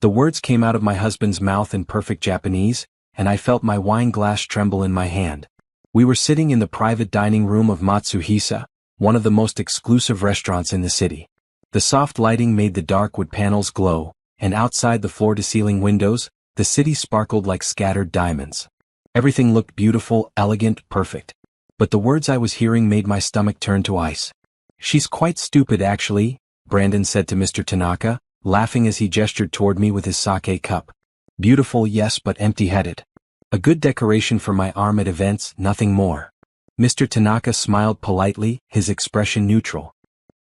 The words came out of my husband's mouth in perfect Japanese, and I felt my wine glass tremble in my hand. We were sitting in the private dining room of Matsuhisa, one of the most exclusive restaurants in the city. The soft lighting made the dark wood panels glow, and outside the floor-to-ceiling windows, the city sparkled like scattered diamonds. Everything looked beautiful, elegant, perfect. But the words I was hearing made my stomach turn to ice. "She's quite stupid actually," Brandon said to Mr. Tanaka, laughing as he gestured toward me with his sake cup. "Beautiful, yes, but empty-headed. A good decoration for my arm at events, nothing more." Mr. Tanaka smiled politely, his expression neutral.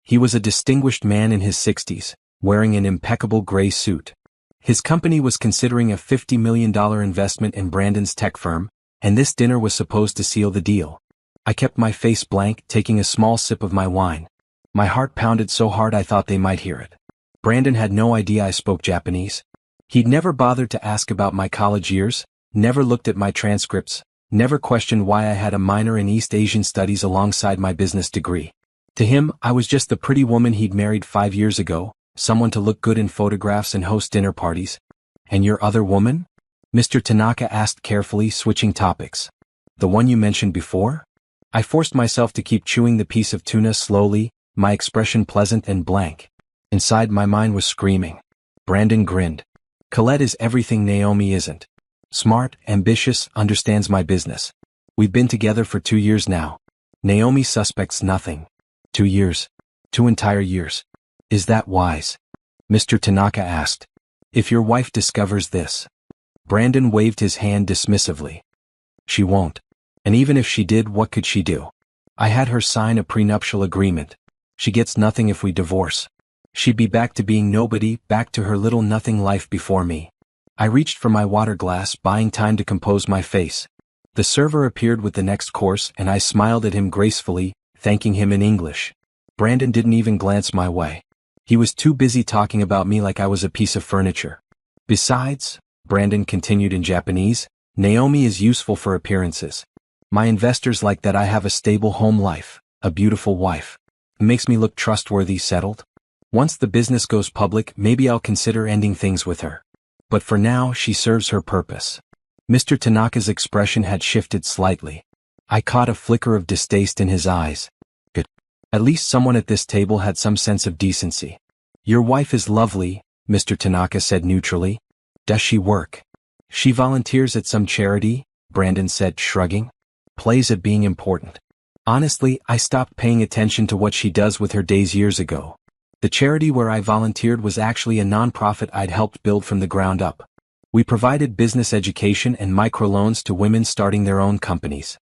He was a distinguished man in his 60s, wearing an impeccable gray suit. His company was considering a $50 million investment in Brandon's tech firm, and this dinner was supposed to seal the deal. I kept my face blank, taking a small sip of my wine. My heart pounded so hard I thought they might hear it. Brandon had no idea I spoke Japanese. He'd never bothered to ask about my college years, never looked at my transcripts, never questioned why I had a minor in East Asian studies alongside my business degree. To him, I was just the pretty woman he'd married 5 years ago, someone to look good in photographs and host dinner parties. "And your other woman?" Mr. Tanaka asked carefully, switching topics. "The one you mentioned before?" I forced myself to keep chewing the piece of tuna slowly, my expression pleasant and blank. Inside my mind was screaming. Brandon grinned. "Colette is everything Naomi isn't. Smart, ambitious, understands my business. We've been together for 2 years now. Naomi suspects nothing." 2 years. 2 entire years. "Is that wise?" Mr. Tanaka asked. "If your wife discovers this." Brandon waved his hand dismissively. "She won't. And even if she did, what could she do? I had her sign a prenuptial agreement. She gets nothing if we divorce. She'd be back to being nobody, back to her little nothing life before me." I reached for my water glass, buying time to compose my face. The server appeared with the next course and I smiled at him gracefully, thanking him in English. Brandon didn't even glance my way. He was too busy talking about me like I was a piece of furniture. "Besides," Brandon continued in Japanese, "Naomi is useful for appearances. My investors like that I have a stable home life, a beautiful wife. It makes me look trustworthy, settled. Once the business goes public, maybe I'll consider ending things with her. But for now, she serves her purpose." Mr. Tanaka's expression had shifted slightly. I caught a flicker of distaste in his eyes. Good. At least someone at this table had some sense of decency. "Your wife is lovely," Mr. Tanaka said neutrally. "Does she work?" "She volunteers at some charity," Brandon said, shrugging. "Plays at being important. Honestly, I stopped paying attention to what she does with her days years ago. The charity where I volunteered was actually a non-profit I'd helped build from the ground up. We provided business education and microloans to women starting their own companies.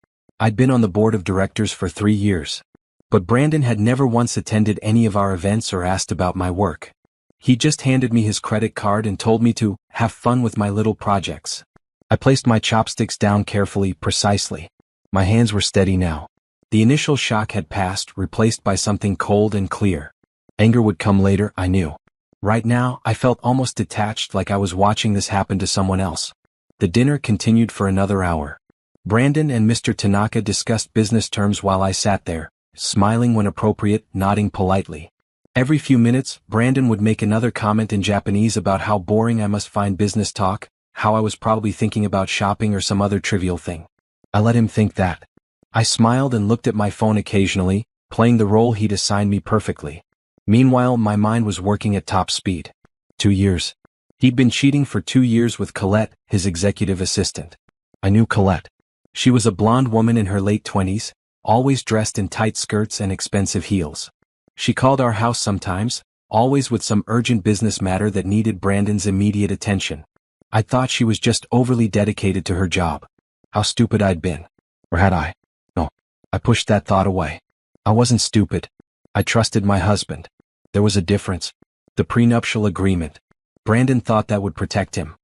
I'd been on the board of directors for 3 years. But Brandon had never once attended any of our events or asked about my work. He just handed me his credit card and told me to have fun with my little projects. I placed my chopsticks down carefully, precisely. My hands were steady now. The initial shock had passed, replaced by something cold and clear. Anger would come later, I knew. Right now, I felt almost detached, like I was watching this happen to someone else. The dinner continued for another hour. Brandon and Mr. Tanaka discussed business terms while I sat there, smiling when appropriate, nodding politely. Every few minutes, Brandon would make another comment in Japanese about how boring I must find business talk, how I was probably thinking about shopping or some other trivial thing. I let him think that. I smiled and looked at my phone occasionally, playing the role he'd assigned me perfectly. Meanwhile, my mind was working at top speed. 2 years. He'd been cheating for 2 years with Colette, his executive assistant. I knew Colette. She was a blonde woman in her late 20s, always dressed in tight skirts and expensive heels. She called our house sometimes, always with some urgent business matter that needed Brandon's immediate attention. I thought she was just overly dedicated to her job. How stupid I'd been. Or had I? No. I pushed that thought away. I wasn't stupid. I trusted my husband. There was a difference. The prenuptial agreement. Brandon thought that would protect him.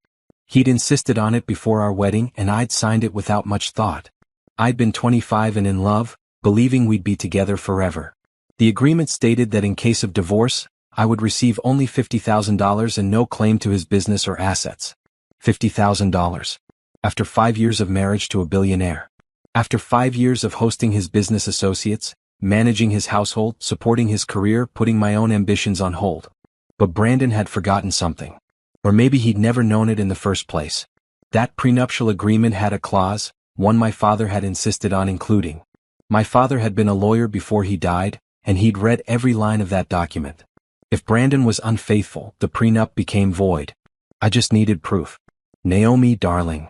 He'd insisted on it before our wedding and I'd signed it without much thought. I'd been 25 and in love, believing we'd be together forever. The agreement stated that in case of divorce, I would receive only $50,000 and no claim to his business or assets. $50,000. After 5 years of marriage to a billionaire. After 5 years of hosting his business associates, managing his household, supporting his career, putting my own ambitions on hold. But Brandon had forgotten something. Or maybe he'd never known it in the first place. That prenuptial agreement had a clause, one my father had insisted on including. My father had been a lawyer before he died, and he'd read every line of that document. If Brandon was unfaithful, the prenup became void. I just needed proof. Naomi, darling.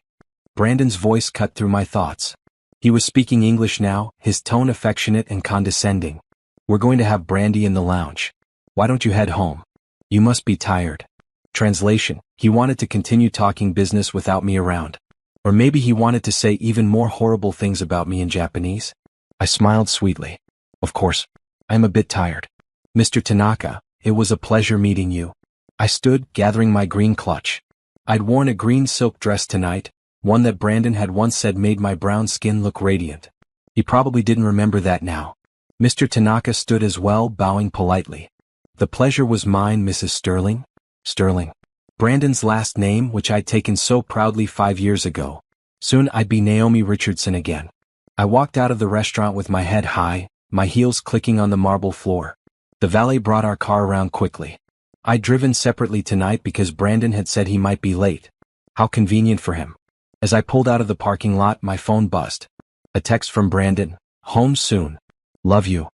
Brandon's voice cut through my thoughts. He was speaking English now, his tone affectionate and condescending. We're going to have brandy in the lounge. Why don't you head home? You must be tired. Translation: he wanted to continue talking business without me around. Or maybe he wanted to say even more horrible things about me in Japanese. I smiled sweetly. Of course. I'm a bit tired. Mr. Tanaka, it was a pleasure meeting you. I stood, gathering my green clutch. I'd worn a green silk dress tonight, one that Brandon had once said made my brown skin look radiant. He probably didn't remember that now. Mr. Tanaka stood as well, bowing politely. The pleasure was mine, Mrs. Sterling. Sterling. Brandon's last name, which I'd taken so proudly 5 years ago. Soon I'd be Naomi Richardson again. I walked out of the restaurant with my head high, my heels clicking on the marble floor. The valet brought our car around quickly. I'd driven separately tonight because Brandon had said he might be late. How convenient for him. As I pulled out of the parking lot, my phone buzzed. A text from Brandon. Home soon. Love you.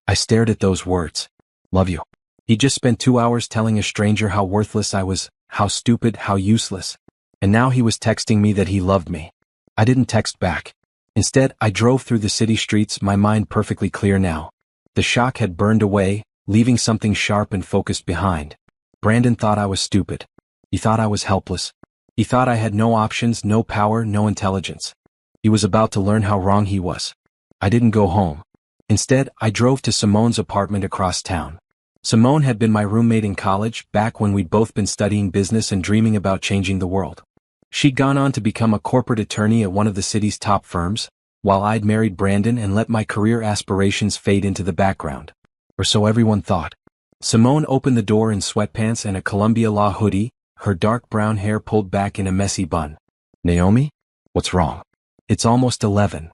I stared at those words. Love you. He just spent 2 hours telling a stranger how worthless I was, how stupid, how useless. And now he was texting me that he loved me. I didn't text back. Instead, I drove through the city streets, my mind perfectly clear now. The shock had burned away, leaving something sharp and focused behind. Brandon thought I was stupid. He thought I was helpless. He thought I had no options, no power, no intelligence. He was about to learn how wrong he was. I didn't go home. Instead, I drove to Simone's apartment across town. Simone had been my roommate in college, back when we'd both been studying business and dreaming about changing the world. She'd gone on to become a corporate attorney at one of the city's top firms, while I'd married Brandon and let my career aspirations fade into the background. Or so everyone thought. Simone opened the door in sweatpants and a Columbia Law hoodie, her dark brown hair pulled back in a messy bun. Naomi? What's wrong? It's almost 11.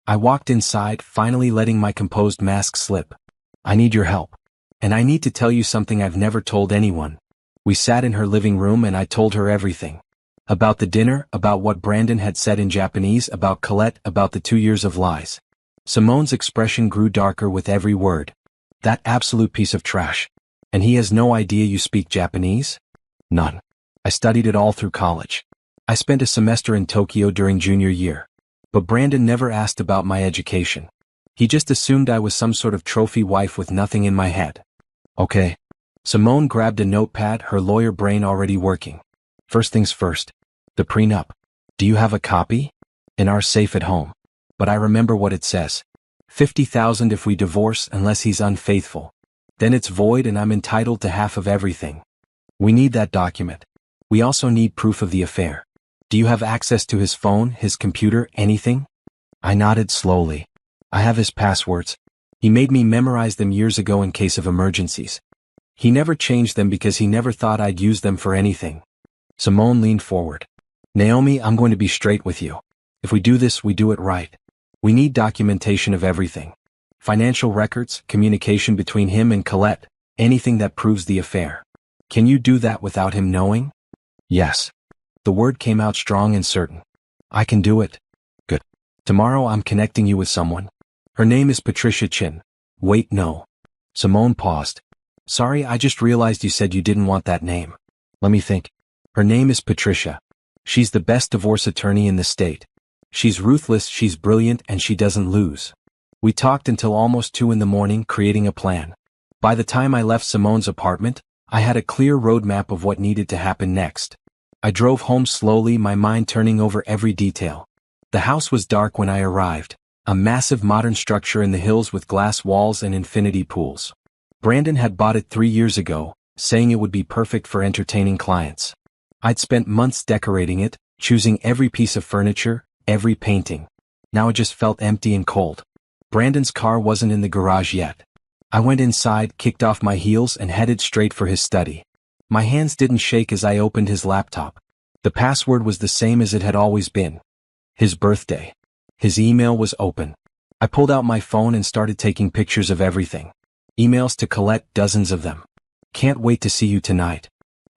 I walked inside, finally letting my composed mask slip. I need your help. And I need to tell you something I've never told anyone. We sat in her living room and I told her everything. About the dinner, about what Brandon had said in Japanese, about Colette, about the 2 years of lies. Simone's expression grew darker with every word. That absolute piece of trash. And he has no idea you speak Japanese? None. I studied it all through college. I spent a semester in Tokyo during junior year. But Brandon never asked about my education. He just assumed I was some sort of trophy wife with nothing in my head. Okay. Simone grabbed a notepad, her lawyer brain already working. First things first. The prenup. Do you have a copy? In our safe at home. But I remember what it says. 50,000 if we divorce unless he's unfaithful. Then it's void and I'm entitled to half of everything. We need that document. We also need proof of the affair. Do you have access to his phone, his computer, anything? I nodded slowly. I have his passwords. He made me memorize them years ago in case of emergencies. He never changed them because he never thought I'd use them for anything. Simone leaned forward. Naomi, I'm going to be straight with you. If we do this, we do it right. We need documentation of everything. Financial records, communication between him and Colette, anything that proves the affair. Can you do that without him knowing? Yes. The word came out strong and certain. I can do it. Good. Tomorrow I'm connecting you with someone. Her name is Patricia Chin. Wait, no. Simone paused. Sorry, I just realized you said you didn't want that name. Let me think. Her name is Patricia. She's the best divorce attorney in the state. She's ruthless, she's brilliant, and she doesn't lose. We talked until almost 2 in the morning, creating a plan. By the time I left Simone's apartment, I had a clear roadmap of what needed to happen next. I drove home slowly, my mind turning over every detail. The house was dark when I arrived, a massive modern structure in the hills with glass walls and infinity pools. Brandon had bought it 3 years ago, saying it would be perfect for entertaining clients. I'd spent months decorating it, choosing every piece of furniture, every painting. Now it just felt empty and cold. Brandon's car wasn't in the garage yet. I went inside, kicked off my heels, and headed straight for his study. My hands didn't shake as I opened his laptop. The password was the same as it had always been. His birthday. His email was open. I pulled out my phone and started taking pictures of everything. Emails to Colette, dozens of them. Can't wait to see you tonight.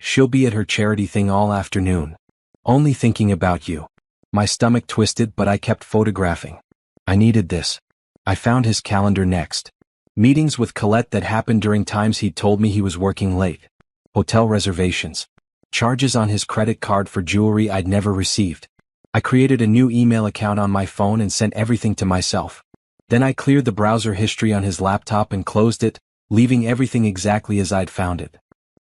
She'll be at her charity thing all afternoon. Only thinking about you. My stomach twisted, but I kept photographing. I needed this. I found his calendar next. Meetings with Colette that happened during times he'd told me he was working late. Hotel reservations. Charges on his credit card for jewelry I'd never received. I created a new email account on my phone and sent everything to myself. Then I cleared the browser history on his laptop and closed it, leaving everything exactly as I'd found it.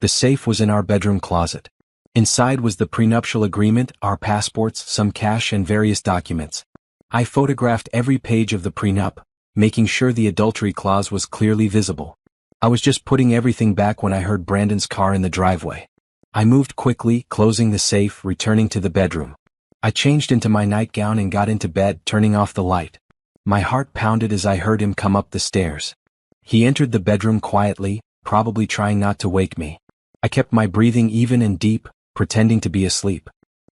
The safe was in our bedroom closet. Inside was the prenuptial agreement, our passports, some cash, and various documents. I photographed every page of the prenup, making sure the adultery clause was clearly visible. I was just putting everything back when I heard Brandon's car in the driveway. I moved quickly, closing the safe, returning to the bedroom. I changed into my nightgown and got into bed, turning off the light. My heart pounded as I heard him come up the stairs. He entered the bedroom quietly, probably trying not to wake me. I kept my breathing even and deep, pretending to be asleep.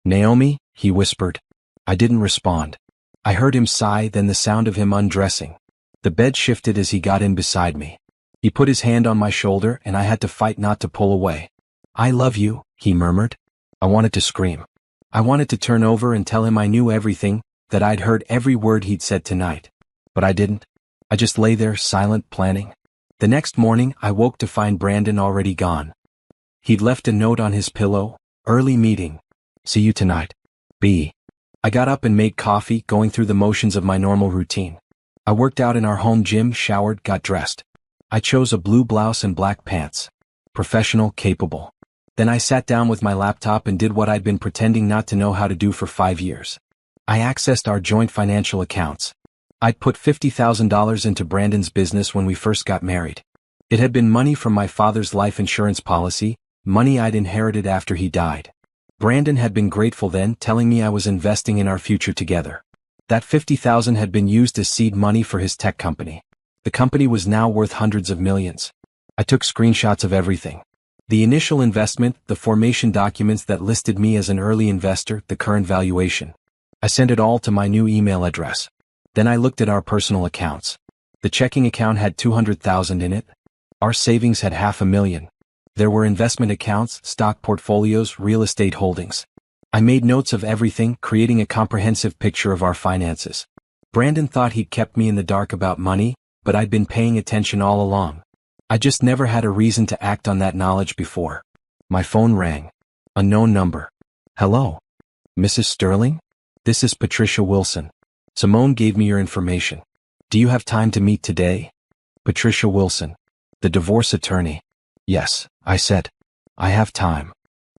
"Naomi," he whispered. I didn't respond. I heard him sigh, then the sound of him undressing. The bed shifted as he got in beside me. He put his hand on my shoulder and I had to fight not to pull away. "I love you," he murmured. I wanted to scream. I wanted to turn over and tell him I knew everything, that I'd heard every word he'd said tonight. But I didn't. I just lay there, silent, planning. The next morning, I woke to find Brandon already gone. He'd left a note on his pillow, "Early meeting. See you tonight. B." I got up and made coffee, going through the motions of my normal routine. I worked out in our home gym, showered, got dressed. I chose a blue blouse and black pants. Professional, capable. Then I sat down with my laptop and did what I'd been pretending not to know how to do for 5 years. I accessed our joint financial accounts. I'd put $50,000 into Brandon's business when we first got married. It had been money from my father's life insurance policy, money I'd inherited after he died. Brandon had been grateful then, telling me I was investing in our future together. That $50,000 had been used as seed money for his tech company. The company was now worth hundreds of millions. I took screenshots of everything. The initial investment, the formation documents that listed me as an early investor, the current valuation. I sent it all to my new email address. Then I looked at our personal accounts. The checking account had $200,000 in it. Our savings had $500,000. There were investment accounts, stock portfolios, real estate holdings. I made notes of everything, creating a comprehensive picture of our finances. Brandon thought he'd kept me in the dark about money, but I'd been paying attention all along. I just never had a reason to act on that knowledge before. My phone rang. Unknown number. "Hello? Mrs. Sterling? This is Patricia Wilson. Simone gave me your information. Do you have time to meet today?" Patricia Wilson. The divorce attorney. "Yes," I said. "I have time."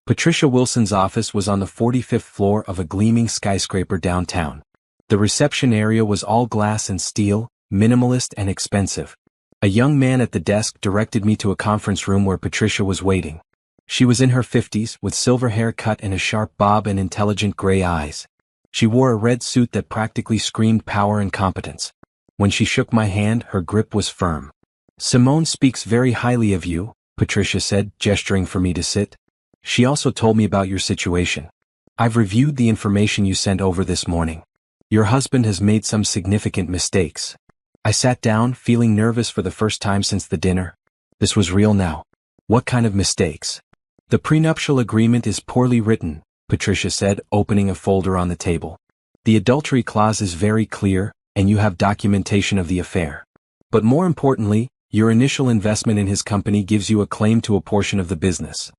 Patricia Wilson's office was on the 45th floor of a gleaming skyscraper downtown. The reception area was all glass and steel, minimalist and expensive. A young man at the desk directed me to a conference room where Patricia was waiting. She was in her 50s, with silver hair cut and a sharp bob and intelligent gray eyes. She wore a red suit that practically screamed power and competence. When she shook my hand, her grip was firm. "Simone speaks very highly of you," Patricia said, gesturing for me to sit. "She also told me about your situation. I've reviewed the information you sent over this morning. Your husband has made some significant mistakes." I sat down, feeling nervous for the first time since the dinner. This was real now. "What kind of mistakes?" "The prenuptial agreement is poorly written," Patricia said, opening a folder on the table. "The adultery clause is very clear, and you have documentation of the affair. But more importantly, your initial investment in his company gives you a claim to a portion of the business."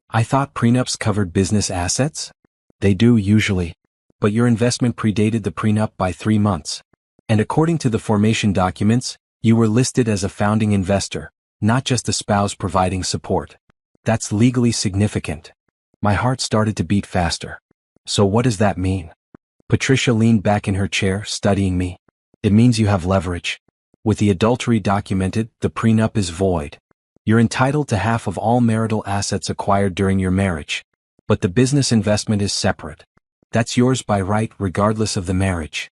I thought prenups covered business assets? They do usually. But your investment predated the prenup by 3 months. And according to the formation documents, you were listed as a founding investor, not just a spouse providing support. That's legally significant. My heart started to beat faster. "So what does that mean?" Patricia leaned back in her chair, studying me. "It means you have leverage. With the adultery documented, the prenup is void. You're entitled to half of all marital assets acquired during your marriage. But the business investment is separate. That's yours by right regardless of the marriage.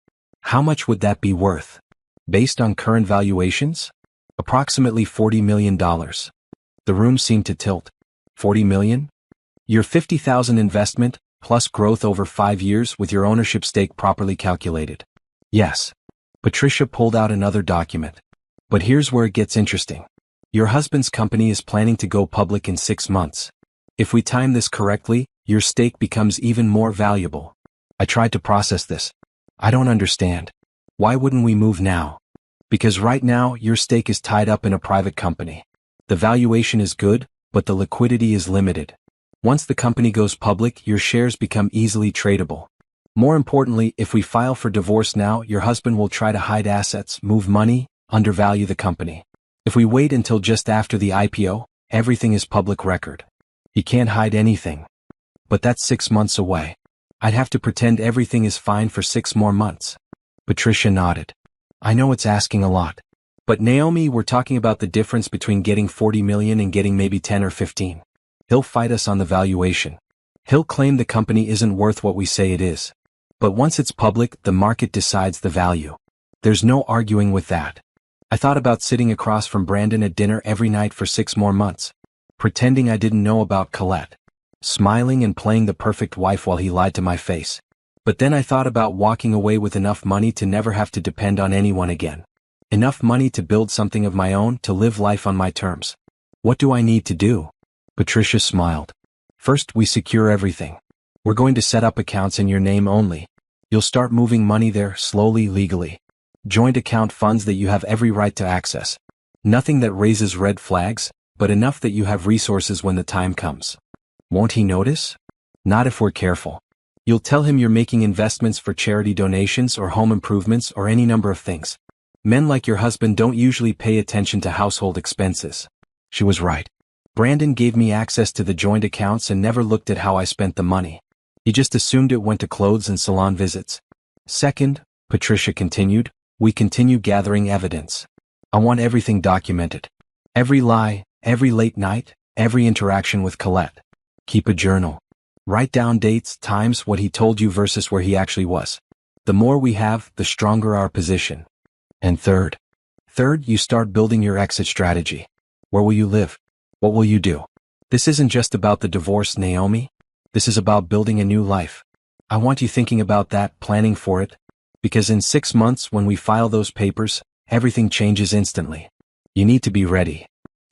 How much would that be worth? Based on current valuations? Approximately $40 million. The room seemed to tilt. $40 million? Your $50,000 investment, plus growth over 5 years with your ownership stake properly calculated. Yes. Patricia pulled out another document. But here's where it gets interesting. Your husband's company is planning to go public in 6 months. If we time this correctly, your stake becomes even more valuable. I tried to process this. I don't understand. Why wouldn't we move now? Because right now, your stake is tied up in a private company. The valuation is good, but the liquidity is limited. Once the company goes public, your shares become easily tradable. More importantly, if we file for divorce now, your husband will try to hide assets, move money, undervalue the company. If we wait until just after the IPO, everything is public record. He can't hide anything. But that's 6 months away. I'd have to pretend everything is fine for 6 more months. Patricia nodded. I know it's asking a lot. But Naomi, we're talking about the difference between getting 40 million and getting maybe 10 or 15. He'll fight us on the valuation. He'll claim the company isn't worth what we say it is. But once it's public, the market decides the value. There's no arguing with that. I thought about sitting across from Brandon at dinner every night for 6 more months. Pretending I didn't know about Colette. Smiling and playing the perfect wife while he lied to my face. But then I thought about walking away with enough money to never have to depend on anyone again. Enough money to build something of my own, to live life on my terms. What do I need to do? Patricia smiled. First, we secure everything. We're going to set up accounts in your name only. You'll start moving money there slowly, legally. Joint account funds that you have every right to access. Nothing that raises red flags, but enough that you have resources when the time comes. Won't he notice? Not if we're careful. You'll tell him you're making investments for charity donations or home improvements or any number of things. Men like your husband don't usually pay attention to household expenses. She was right. Brandon gave me access to the joint accounts and never looked at how I spent the money. He just assumed it went to clothes and salon visits. Second, Patricia continued, we continue gathering evidence. I want everything documented. Every lie, every late night, every interaction with Colette. Keep a journal. Write down dates, times, what he told you versus where he actually was. The more we have, the stronger our position. And third, you start building your exit strategy. Where will you live? What will you do? This isn't just about the divorce, Naomi. This is about building a new life. I want you thinking about that, planning for it. Because in 6 months, when we file those papers, everything changes instantly. You need to be ready.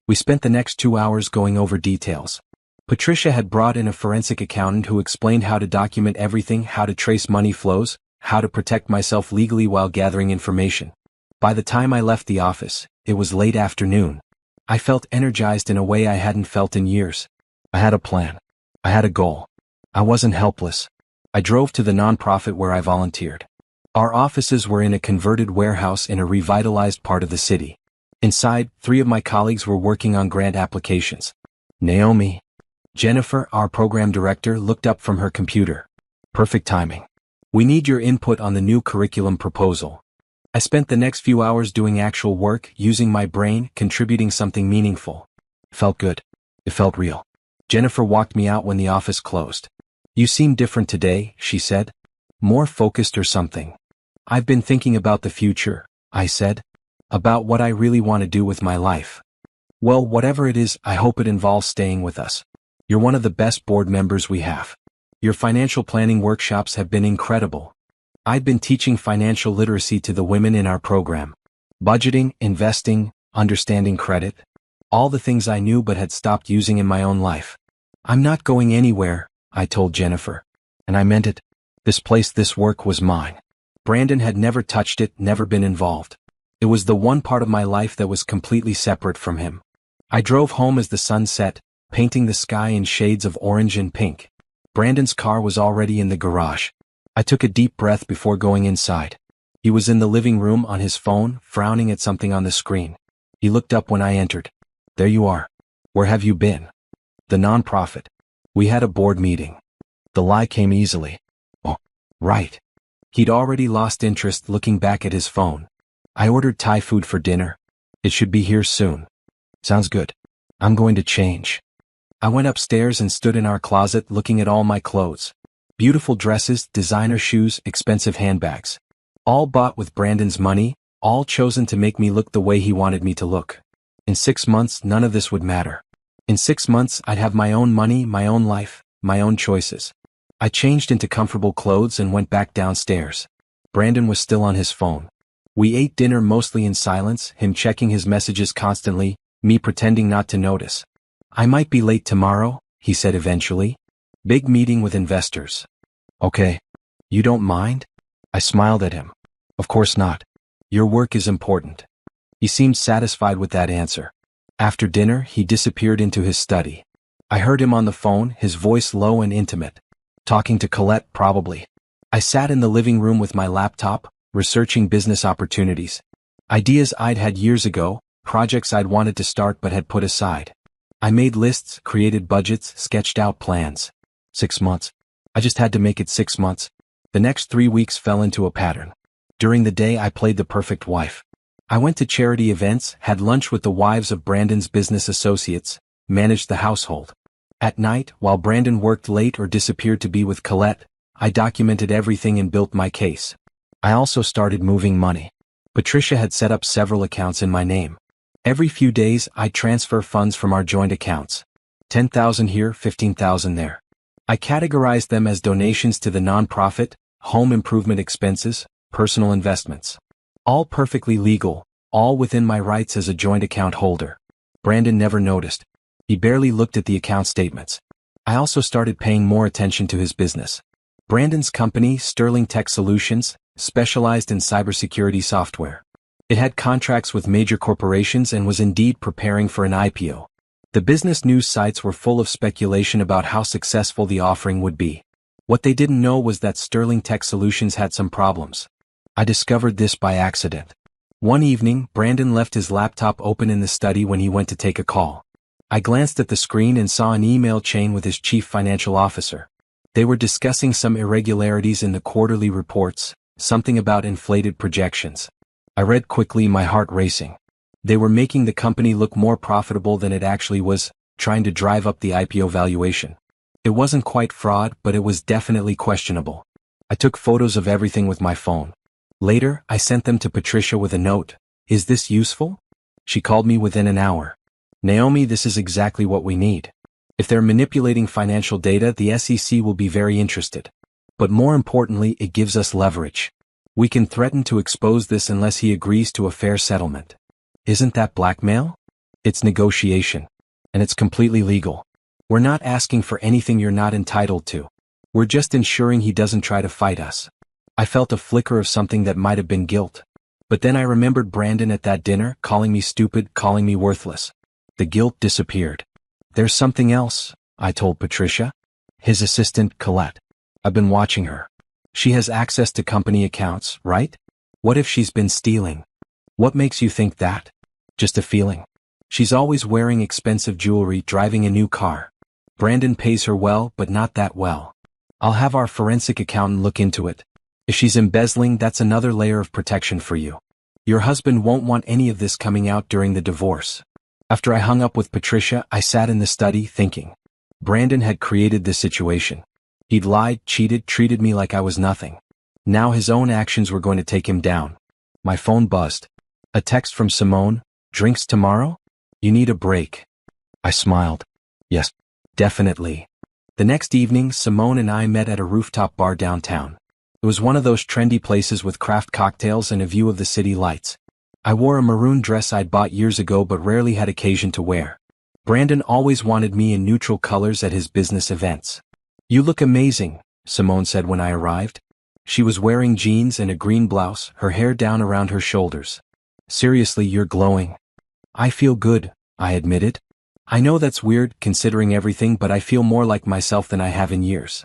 We spent the next 2 hours going over details. Patricia had brought in a forensic accountant who explained how to document everything, how to trace money flows, how to protect myself legally while gathering information. By the time I left the office, it was late afternoon. I felt energized in a way I hadn't felt in years. I had a plan. I had a goal. I wasn't helpless. I drove to the nonprofit where I volunteered. Our offices were in a converted warehouse in a revitalized part of the city. Inside, 3 of my colleagues were working on grant applications. Naomi. Jennifer, our program director, looked up from her computer. Perfect timing. We need your input on the new curriculum proposal. I spent the next few hours doing actual work, using my brain, contributing something meaningful. It felt good. It felt real. Jennifer walked me out when the office closed. You seem different today, she said. More focused or something. I've been thinking about the future, I said. About what I really want to do with my life. Well, whatever it is, I hope it involves staying with us. You're one of the best board members we have. Your financial planning workshops have been incredible. I've been teaching financial literacy to the women in our program. Budgeting, investing, understanding credit. All the things I knew but had stopped using in my own life. I'm not going anywhere, I told Jennifer. And I meant it. This place, this work was mine. Brandon had never touched it, never been involved. It was the one part of my life that was completely separate from him. I drove home as the sun set, painting the sky in shades of orange and pink. Brandon's car was already in the garage. I took a deep breath before going inside. He was in the living room on his phone, frowning at something on the screen. He looked up when I entered. There you are. Where have you been? The nonprofit. We had a board meeting. The lie came easily. Oh, right. He'd already lost interest looking back at his phone. I ordered Thai food for dinner. It should be here soon. Sounds good. I'm going to change. I went upstairs and stood in our closet looking at all my clothes. Beautiful dresses, designer shoes, expensive handbags. All bought with Brandon's money, all chosen to make me look the way he wanted me to look. In 6 months, none of this would matter. In 6 months, I'd have my own money, my own life, my own choices. I changed into comfortable clothes and went back downstairs. Brandon was still on his phone. We ate dinner mostly in silence, him checking his messages constantly, me pretending not to notice. I might be late tomorrow, he said eventually. Big meeting with investors. Okay. You don't mind? I smiled at him. Of course not. Your work is important. He seemed satisfied with that answer. After dinner, he disappeared into his study. I heard him on the phone, his voice low and intimate. Talking to Colette, probably. I sat in the living room with my laptop, researching business opportunities. Ideas I'd had years ago, projects I'd wanted to start but had put aside. I made lists, created budgets, sketched out plans. 6 months. I just had to make it 6 months. The next 3 weeks fell into a pattern. During the day I played the perfect wife. I went to charity events, had lunch with the wives of Brandon's business associates, managed the household. At night, while Brandon worked late or disappeared to be with Colette, I documented everything and built my case. I also started moving money. Patricia had set up several accounts in my name. Every few days I'd transfer funds from our joint accounts. 10,000 here, 15,000 there. I categorized them as donations to the nonprofit, home improvement expenses, personal investments. All perfectly legal, all within my rights as a joint account holder. Brandon never noticed. He barely looked at the account statements. I also started paying more attention to his business. Brandon's company, Sterling Tech Solutions, specialized in cybersecurity software. It had contracts with major corporations and was indeed preparing for an IPO. The business news sites were full of speculation about how successful the offering would be. What they didn't know was that Sterling Tech Solutions had some problems. I discovered this by accident. One evening, Brandon left his laptop open in the study when he went to take a call. I glanced at the screen and saw an email chain with his chief financial officer. They were discussing some irregularities in the quarterly reports, something about inflated projections. I read quickly, my heart racing. They were making the company look more profitable than it actually was, trying to drive up the IPO valuation. It wasn't quite fraud, but it was definitely questionable. I took photos of everything with my phone. Later, I sent them to Patricia with a note. Is this useful? She called me within an hour. Naomi, this is exactly what we need. If they're manipulating financial data, the SEC will be very interested. But more importantly, it gives us leverage. We can threaten to expose this unless he agrees to a fair settlement. Isn't that blackmail? It's negotiation. And it's completely legal. We're not asking for anything you're not entitled to. We're just ensuring he doesn't try to fight us. I felt a flicker of something that might have been guilt. But then I remembered Brandon at that dinner, calling me stupid, calling me worthless. The guilt disappeared. There's something else, I told Patricia. His assistant, Colette. I've been watching her. She has access to company accounts, right? What if she's been stealing? What makes you think that? Just a feeling. She's always wearing expensive jewelry, driving a new car. Brandon pays her well, but not that well. I'll have our forensic accountant look into it. If she's embezzling, that's another layer of protection for you. Your husband won't want any of this coming out during the divorce. After I hung up with Patricia, I sat in the study thinking. Brandon had created this situation. He'd lied, cheated, treated me like I was nothing. Now his own actions were going to take him down. My phone buzzed. A text from Simone. Drinks tomorrow? You need a break. I smiled. Yes, definitely. The next evening, Simone and I met at a rooftop bar downtown. It was one of those trendy places with craft cocktails and a view of the city lights. I wore a maroon dress I'd bought years ago but rarely had occasion to wear. Brandon always wanted me in neutral colors at his business events. You look amazing, Simone said when I arrived. She was wearing jeans and a green blouse, her hair down around her shoulders. Seriously, you're glowing. I feel good, I admitted. I know that's weird considering everything, but I feel more like myself than I have in years.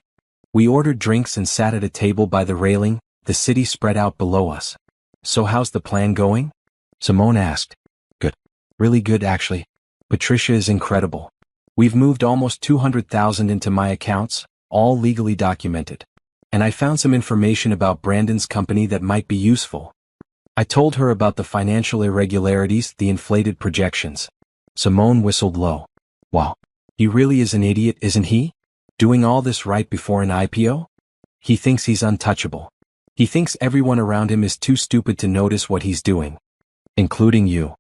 We ordered drinks and sat at a table by the railing, the city spread out below us. So how's the plan going? Simone asked. Good. Really good, actually. Patricia is incredible. We've moved almost 200,000 into my accounts, all legally documented. And I found some information about Brandon's company that might be useful. I told her about the financial irregularities, the inflated projections. Simone whistled low. Wow. He really is an idiot, isn't he? Doing all this right before an IPO? He thinks he's untouchable. He thinks everyone around him is too stupid to notice what he's doing. Including you.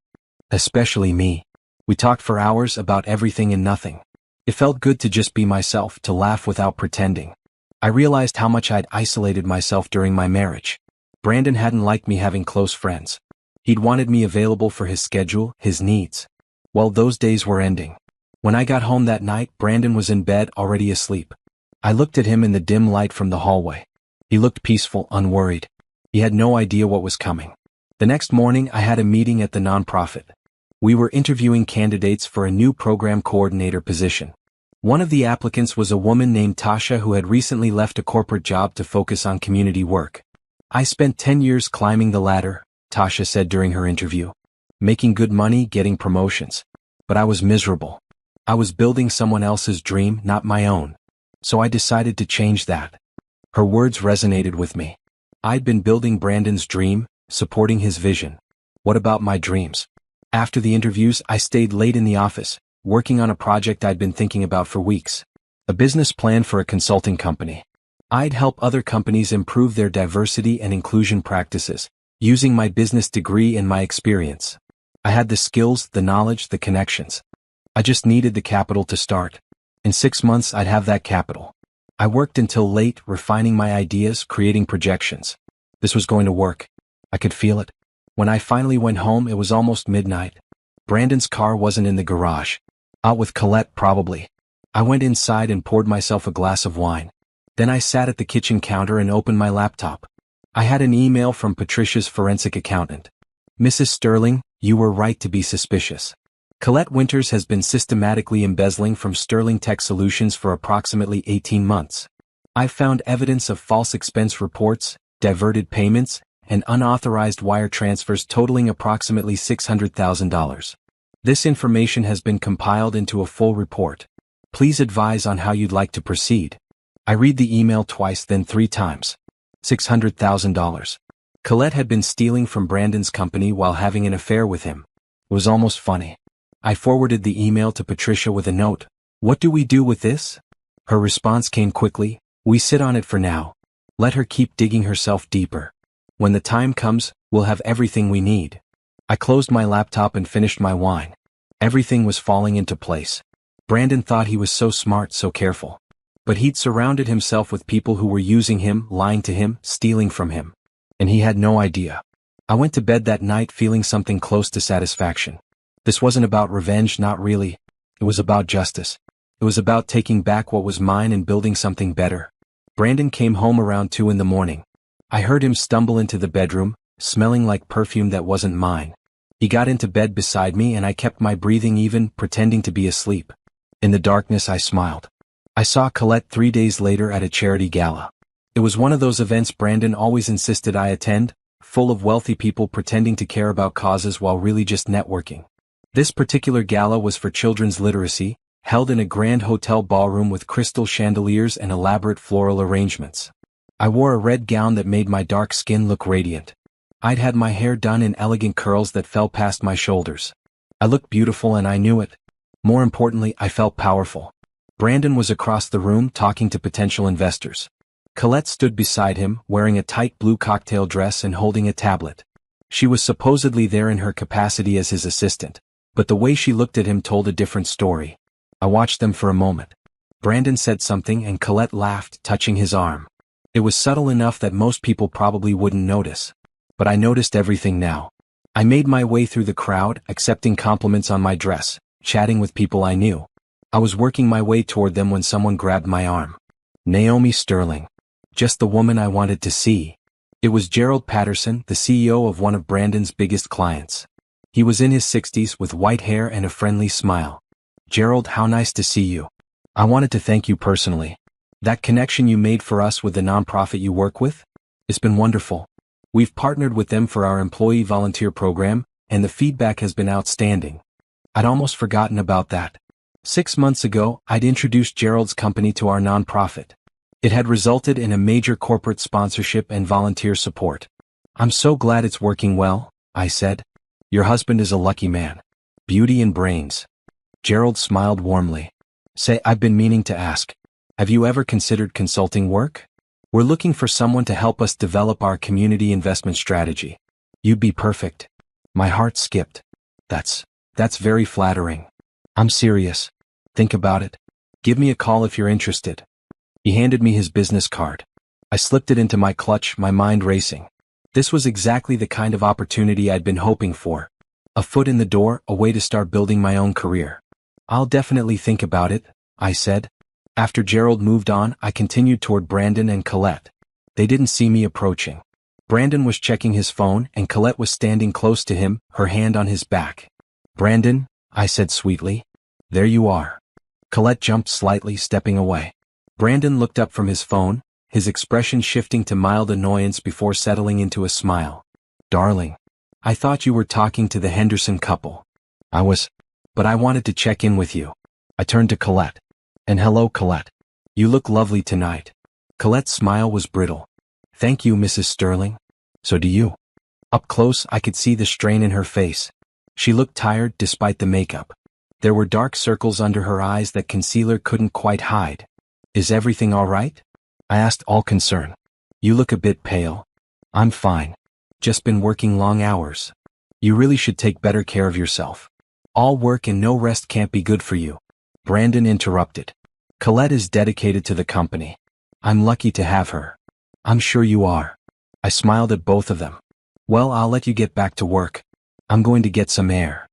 Especially me. We talked for hours about everything and nothing. It felt good to just be myself, to laugh without pretending. I realized how much I'd isolated myself during my marriage. Brandon hadn't liked me having close friends. He'd wanted me available for his schedule, his needs. Well, those days were ending. When I got home that night, Brandon was in bed, already asleep. I looked at him in the dim light from the hallway. He looked peaceful, unworried. He had no idea what was coming. The next morning, I had a meeting at the nonprofit. We were interviewing candidates for a new program coordinator position. One of the applicants was a woman named Tasha who had recently left a corporate job to focus on community work. "I spent 10 years climbing the ladder," Tasha said during her interview. "Making good money, getting promotions. But I was miserable. I was building someone else's dream, not my own. So I decided to change that." Her words resonated with me. I'd been building Brandon's dream, supporting his vision. What about my dreams? After the interviews, I stayed late in the office, working on a project I'd been thinking about for weeks. A business plan for a consulting company. I'd help other companies improve their diversity and inclusion practices, using my business degree and my experience. I had the skills, the knowledge, the connections. I just needed the capital to start. In 6 months, I'd have that capital. I worked until late, refining my ideas, creating projections. This was going to work. I could feel it. When I finally went home, it was almost midnight. Brandon's car wasn't in the garage. Out with Colette, probably. I went inside and poured myself a glass of wine. Then I sat at the kitchen counter and opened my laptop. I had an email from Patricia's forensic accountant. "Mrs. Sterling, you were right to be suspicious. Colette Winters has been systematically embezzling from Sterling Tech Solutions for approximately 18 months. I found evidence of false expense reports, diverted payments, and unauthorized wire transfers totaling approximately $600,000. This information has been compiled into a full report. Please advise on how you'd like to proceed." I read the email twice, then 3 times. $600,000. Colette had been stealing from Brandon's company while having an affair with him. It was almost funny. I forwarded the email to Patricia with a note. "What do we do with this?" Her response came quickly. "We sit on it for now. Let her keep digging herself deeper. When the time comes, we'll have everything we need." I closed my laptop and finished my wine. Everything was falling into place. Brandon thought he was so smart, so careful. But he'd surrounded himself with people who were using him, lying to him, stealing from him. And he had no idea. I went to bed that night feeling something close to satisfaction. This wasn't about revenge, not really. It was about justice. It was about taking back what was mine and building something better. Brandon came home around 2 in the morning. I heard him stumble into the bedroom, smelling like perfume that wasn't mine. He got into bed beside me and I kept my breathing even, pretending to be asleep. In the darkness, I smiled. I saw Colette 3 days later at a charity gala. It was one of those events Brandon always insisted I attend, full of wealthy people pretending to care about causes while really just networking. This particular gala was for children's literacy, held in a grand hotel ballroom with crystal chandeliers and elaborate floral arrangements. I wore a red gown that made my dark skin look radiant. I'd had my hair done in elegant curls that fell past my shoulders. I looked beautiful and I knew it. More importantly, I felt powerful. Brandon was across the room talking to potential investors. Colette stood beside him, wearing a tight blue cocktail dress and holding a tablet. She was supposedly there in her capacity as his assistant, but the way she looked at him told a different story. I watched them for a moment. Brandon said something and Colette laughed, touching his arm. It was subtle enough that most people probably wouldn't notice. But I noticed everything now. I made my way through the crowd, accepting compliments on my dress, chatting with people I knew. I was working my way toward them when someone grabbed my arm. Naomi Sterling. Just the woman I wanted to see. It was Gerald Patterson, the CEO of one of Brandon's biggest clients. He was in his 60s with white hair and a friendly smile. "Gerald, how nice to see you. I wanted to thank you personally. That connection you made for us with the nonprofit you work with? It's been wonderful. We've partnered with them for our employee volunteer program, and the feedback has been outstanding." I'd almost forgotten about that. 6 months ago, I'd introduced Gerald's company to our nonprofit. It had resulted in a major corporate sponsorship and volunteer support. "I'm so glad it's working well," I said. "Your husband is a lucky man. Beauty and brains." Gerald smiled warmly. "Say, I've been meaning to ask. Have you ever considered consulting work? We're looking for someone to help us develop our community investment strategy. You'd be perfect." My heart skipped. That's very flattering. "I'm serious. Think about it. Give me a call if you're interested." He handed me his business card. I slipped it into my clutch, my mind racing. This was exactly the kind of opportunity I'd been hoping for. A foot in the door, a way to start building my own career. I'll definitely think about it, I said. After Gerald moved on, I continued toward Brandon and Colette. They didn't see me approaching. Brandon was checking his phone and Colette was standing close to him, her hand on his back. Brandon, I said sweetly. There you are. Colette jumped slightly, stepping away. Brandon looked up from his phone, his expression shifting to mild annoyance before settling into a smile. Darling, I thought you were talking to the Henderson couple. I was, but I wanted to check in with you. I turned to Colette. And hello, Colette. You look lovely tonight. Colette's smile was brittle. Thank you, Mrs. Sterling. So do you. Up close, I could see the strain in her face. She looked tired despite the makeup. There were dark circles under her eyes that concealer couldn't quite hide. Is everything all right? I asked, all concern. You look a bit pale. I'm fine. Just been working long hours. You really should take better care of yourself. All work and no rest can't be good for you. Brandon interrupted. Colette is dedicated to the company. I'm lucky to have her. I'm sure you are. I smiled at both of them. Well, I'll let you get back to work. I'm going to get some air.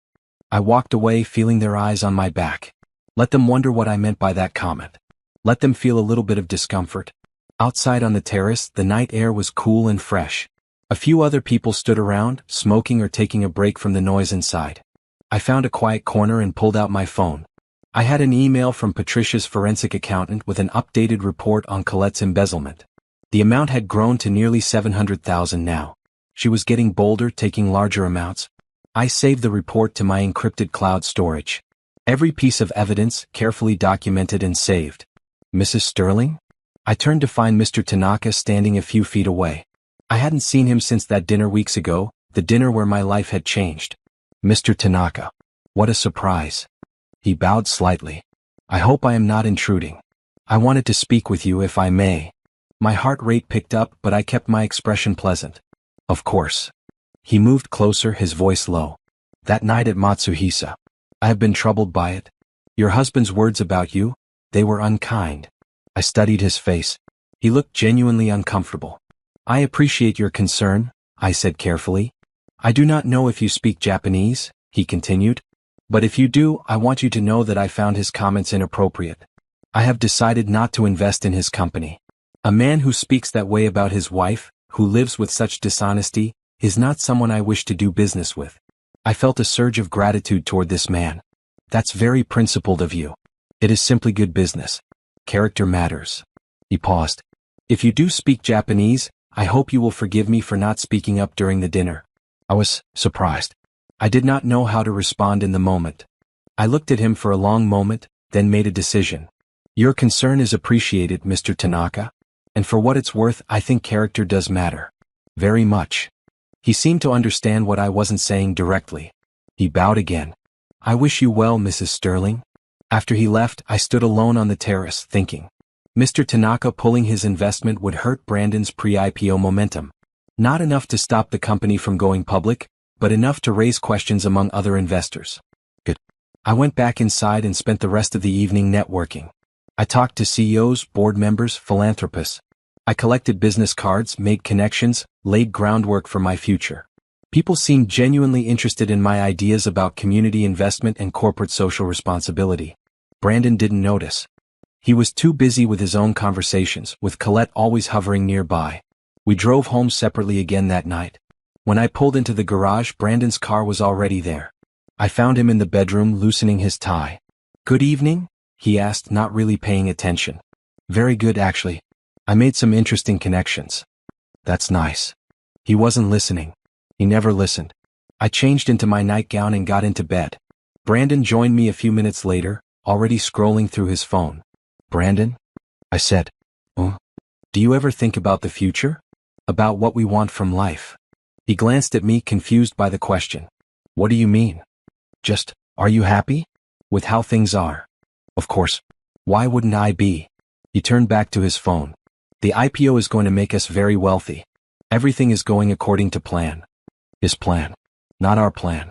I walked away, feeling their eyes on my back. Let them wonder what I meant by that comment. Let them feel a little bit of discomfort. Outside on the terrace, the night air was cool and fresh. A few other people stood around, smoking or taking a break from the noise inside. I found a quiet corner and pulled out my phone. I had an email from Patricia's forensic accountant with an updated report on Colette's embezzlement. The amount had grown to nearly $700,000 now. She was getting bolder, taking larger amounts. I saved the report to my encrypted cloud storage. Every piece of evidence carefully documented and saved. Mrs. Sterling? I turned to find Mr. Tanaka standing a few feet away. I hadn't seen him since that dinner weeks ago, the dinner where my life had changed. Mr. Tanaka. What a surprise. He bowed slightly. I hope I am not intruding. I wanted to speak with you if I may. My heart rate picked up, but I kept my expression pleasant. Of course. He moved closer, his voice low. That night at Matsuhisa. I have been troubled by it. Your husband's words about you, they were unkind. I studied his face. He looked genuinely uncomfortable. I appreciate your concern, I said carefully. I do not know if you speak Japanese, he continued. But if you do, I want you to know that I found his comments inappropriate. I have decided not to invest in his company. A man who speaks that way about his wife, who lives with such dishonesty, is not someone I wish to do business with. I felt a surge of gratitude toward this man. That's very principled of you. It is simply good business. Character matters. He paused. If you do speak Japanese, I hope you will forgive me for not speaking up during the dinner. I was surprised. I did not know how to respond in the moment. I looked at him for a long moment, then made a decision. Your concern is appreciated, Mr. Tanaka. And for what it's worth, I think character does matter. Very much. He seemed to understand what I wasn't saying directly. He bowed again. I wish you well, Mrs. Sterling. After he left, I stood alone on the terrace, thinking. Mr. Tanaka pulling his investment would hurt Brandon's pre-IPO momentum. Not enough to stop the company from going public, but enough to raise questions among other investors. Good. I went back inside and spent the rest of the evening networking. I talked to CEOs, board members, philanthropists. I collected business cards, made connections, laid groundwork for my future. People seemed genuinely interested in my ideas about community investment and corporate social responsibility. Brandon didn't notice. He was too busy with his own conversations, with Colette always hovering nearby. We drove home separately again that night. When I pulled into the garage, Brandon's car was already there. I found him in the bedroom loosening his tie. Good evening? He asked, not really paying attention. Very good, actually. I made some interesting connections. That's nice. He wasn't listening. He never listened. I changed into my nightgown and got into bed. Brandon joined me a few minutes later, already scrolling through his phone. Brandon? I said. Do you ever think about the future? About what we want from life? He glanced at me, confused by the question. What do you mean? Just, are you happy? With how things are? Of course. Why wouldn't I be? He turned back to his phone. The IPO is going to make us very wealthy. Everything is going according to plan. His plan. Not our plan.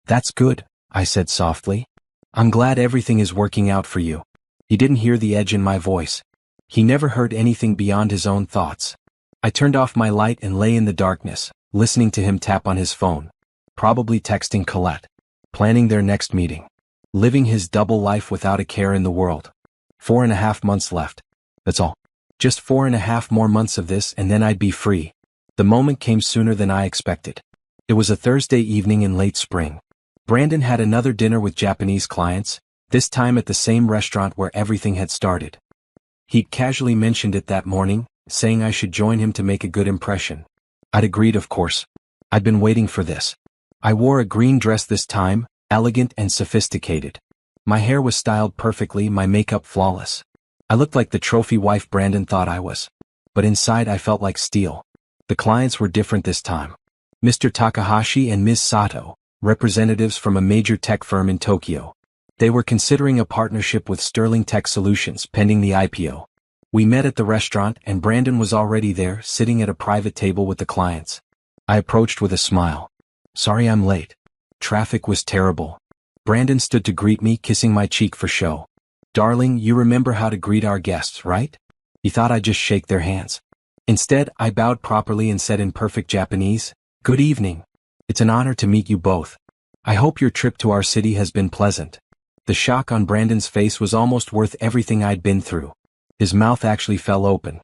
That's good, I said softly. I'm glad everything is working out for you. He didn't hear the edge in my voice. He never heard anything beyond his own thoughts. I turned off my light and lay in the darkness, listening to him tap on his phone. Probably texting Colette. Planning their next meeting. living his double life without a care in the world. 4.5 months left. That's all. Just 4.5 more months of this and then I'd be free. The moment came sooner than I expected. It was a Thursday evening in late spring. Brandon had another dinner with Japanese clients, this time at the same restaurant where everything had started. He'd casually mentioned it that morning, saying I should join him to make a good impression. I'd agreed, of course. I'd been waiting for this. I wore a green dress this time, elegant and sophisticated. My hair was styled perfectly, my makeup flawless. I looked like the trophy wife Brandon thought I was. But inside I felt like steel. The clients were different this time. Mr. Takahashi and Ms. Sato, representatives from a major tech firm in Tokyo. They were considering a partnership with Sterling Tech Solutions pending the IPO. We met at the restaurant and Brandon was already there, sitting at a private table with the clients. I approached with a smile. Sorry I'm late. Traffic was terrible. Brandon stood to greet me, kissing my cheek for show. Darling, you remember how to greet our guests, right? He thought I'd just shake their hands. Instead, I bowed properly and said in perfect Japanese, Good evening. It's an honor to meet you both. I hope your trip to our city has been pleasant. The shock on Brandon's face was almost worth everything I'd been through. His mouth actually fell open.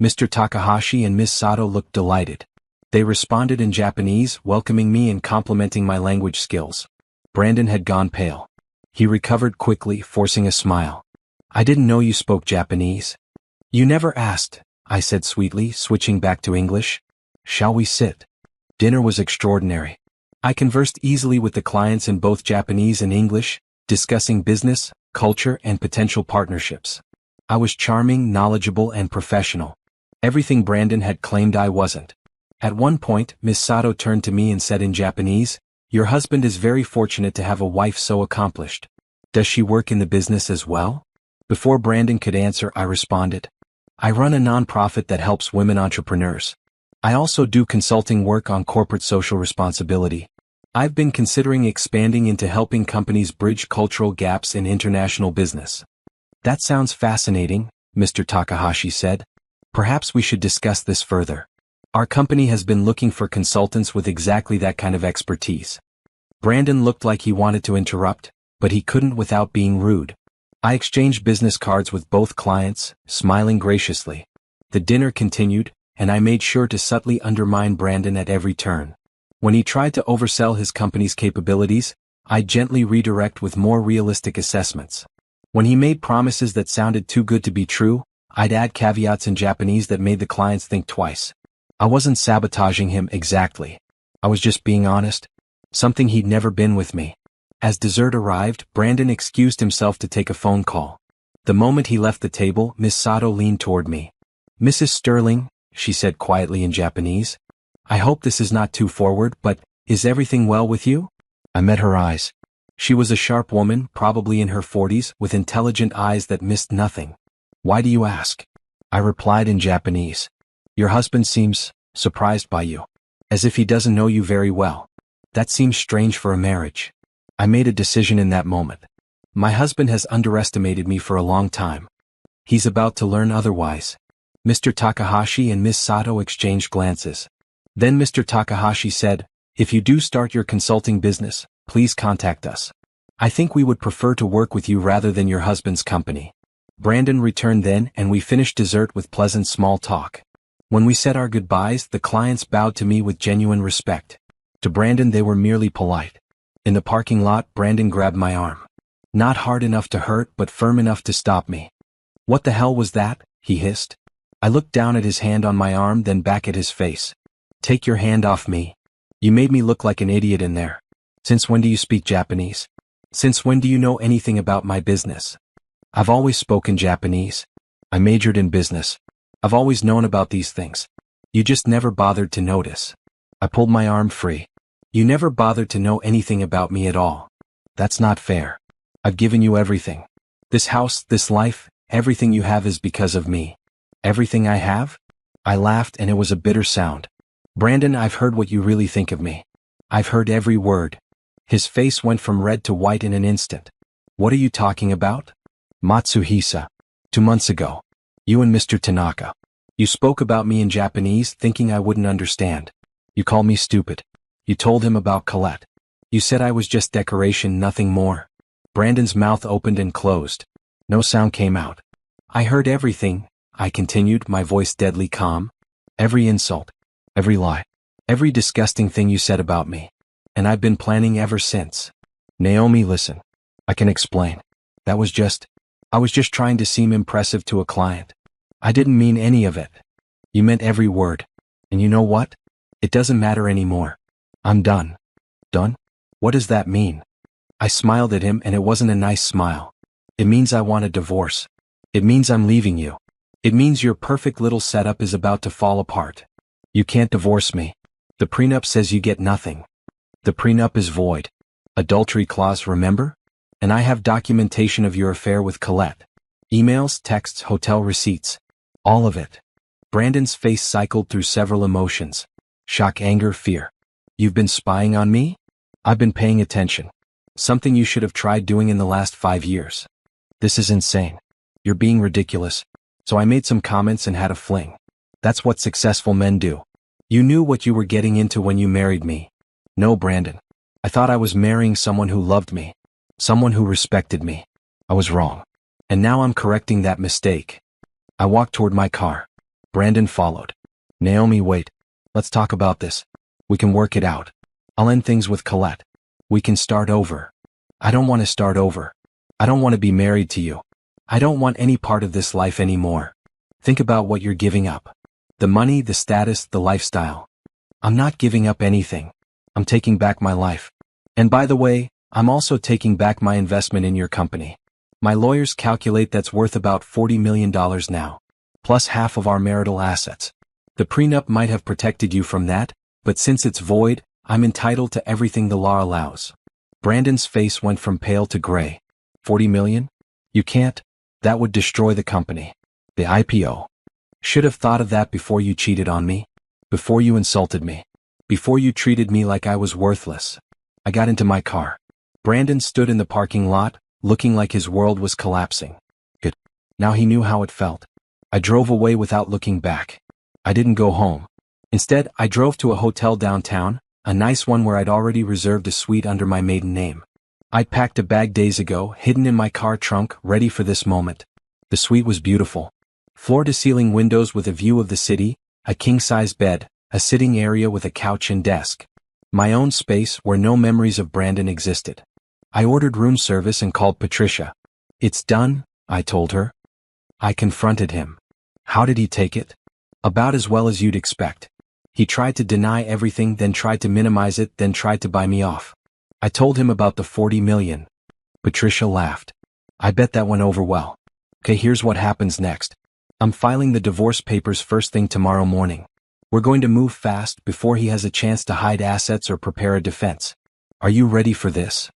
Mr. Takahashi and Ms. Sato looked delighted. They responded in Japanese, welcoming me and complimenting my language skills. Brandon had gone pale. He recovered quickly, forcing a smile. I didn't know you spoke Japanese. You never asked, I said sweetly, switching back to English. Shall we sit? Dinner was extraordinary. I conversed easily with the clients in both Japanese and English, discussing business, culture, and potential partnerships. I was charming, knowledgeable, and professional. Everything Brandon had claimed I wasn't. At one point, Ms. Sato turned to me and said in Japanese, Your husband is very fortunate to have a wife so accomplished. Does she work in the business as well? Before Brandon could answer, I responded. I run a nonprofit that helps women entrepreneurs. I also do consulting work on corporate social responsibility. I've been considering expanding into helping companies bridge cultural gaps in international business. That sounds fascinating, Mr. Takahashi said. Perhaps we should discuss this further. Our company has been looking for consultants with exactly that kind of expertise. Brandon looked like he wanted to interrupt, but he couldn't without being rude. I exchanged business cards with both clients, smiling graciously. The dinner continued, and I made sure to subtly undermine Brandon at every turn. When he tried to oversell his company's capabilities, I'd gently redirect with more realistic assessments. When he made promises that sounded too good to be true, I'd add caveats in Japanese that made the clients think twice. I wasn't sabotaging him exactly. I was just being honest. Something he'd never been with me. As dessert arrived, Brandon excused himself to take a phone call. The moment he left the table, Miss Sato leaned toward me. Mrs. Sterling, she said quietly in Japanese. I hope this is not too forward, but is everything well with you? I met her eyes. She was a sharp woman, probably in her 40s, with intelligent eyes that missed nothing. Why do you ask? I replied in Japanese. Your husband seems surprised by you. As if he doesn't know you very well. That seems strange for a marriage. I made a decision in that moment. My husband has underestimated me for a long time. He's about to learn otherwise. Mr. Takahashi and Miss Sato exchanged glances. Then Mr. Takahashi said, If you do start your consulting business, please contact us. I think we would prefer to work with you rather than your husband's company. Brandon returned then and we finished dessert with pleasant small talk. When we said our goodbyes, the clients bowed to me with genuine respect. To Brandon they were merely polite. In the parking lot, Brandon grabbed my arm. Not hard enough to hurt, but firm enough to stop me. What the hell was that? He hissed. I looked down at his hand on my arm, then back at his face. Take your hand off me. You made me look like an idiot in there. Since when do you speak Japanese? Since when do you know anything about my business? I've always spoken Japanese. I majored in business. I've always known about these things. You just never bothered to notice. I pulled my arm free. You never bothered to know anything about me at all. That's not fair. I've given you everything. This house, this life, everything you have is because of me. Everything I have? I laughed and it was a bitter sound. Brandon, I've heard what you really think of me. I've heard every word. His face went from red to white in an instant. What are you talking about? Matsuhisa. 2 months ago. You and Mr. Tanaka. You spoke about me in Japanese, thinking I wouldn't understand. You called me stupid. You told him about Colette. You said I was just decoration, nothing more. Brandon's mouth opened and closed. No sound came out. I heard everything, I continued, my voice deadly calm. Every insult. Every lie. Every disgusting thing you said about me. And I've been planning ever since. Naomi, listen. I can explain. I was just trying to seem impressive to a client. I didn't mean any of it. You meant every word. And you know what? It doesn't matter anymore. I'm done. Done? What does that mean? I smiled at him, and it wasn't a nice smile. It means I want a divorce. It means I'm leaving you. It means your perfect little setup is about to fall apart. You can't divorce me. The prenup says you get nothing. The prenup is void. Adultery clause, remember? And I have documentation of your affair with Colette. Emails, texts, hotel receipts. All of it. Brandon's face cycled through several emotions. Shock, anger, fear. You've been spying on me? I've been paying attention. Something you should have tried doing in the last 5 years. This is insane. You're being ridiculous. So I made some comments and had a fling. That's what successful men do. You knew what you were getting into when you married me. No, Brandon. I thought I was marrying someone who loved me. Someone who respected me. I was wrong. And now I'm correcting that mistake. I walked toward my car. Brandon followed. Naomi, wait. Let's talk about this. We can work it out. I'll end things with Colette. We can start over. I don't want to start over. I don't want to be married to you. I don't want any part of this life anymore. Think about what you're giving up. The money, the status, the lifestyle. I'm not giving up anything. I'm taking back my life. And by the way, I'm also taking back my investment in your company. My lawyers calculate that's worth about $40 million now, plus half of our marital assets. The prenup might have protected you from that, but since it's void, I'm entitled to everything the law allows. Brandon's face went from pale to gray. 40 million? You can't? That would destroy the company. The IPO. Should have thought of that before you cheated on me. Before you insulted me. Before you treated me like I was worthless. I got into my car. Brandon stood in the parking lot, looking like his world was collapsing. Good. Now he knew how it felt. I drove away without looking back. I didn't go home. Instead, I drove to a hotel downtown, a nice one where I'd already reserved a suite under my maiden name. I'd packed a bag days ago, hidden in my car trunk, ready for this moment. The suite was beautiful. Floor-to-ceiling windows with a view of the city, a king-size bed, a sitting area with a couch and desk. My own space where no memories of Brandon existed. I ordered room service and called Patricia. It's done, I told her. I confronted him. How did he take it? About as well as you'd expect. He tried to deny everything, then tried to minimize it, then tried to buy me off. I told him about the 40 million. Patricia laughed. I bet that went over well. Okay, here's what happens next. I'm filing the divorce papers first thing tomorrow morning. We're going to move fast before he has a chance to hide assets or prepare a defense. Are you ready for this?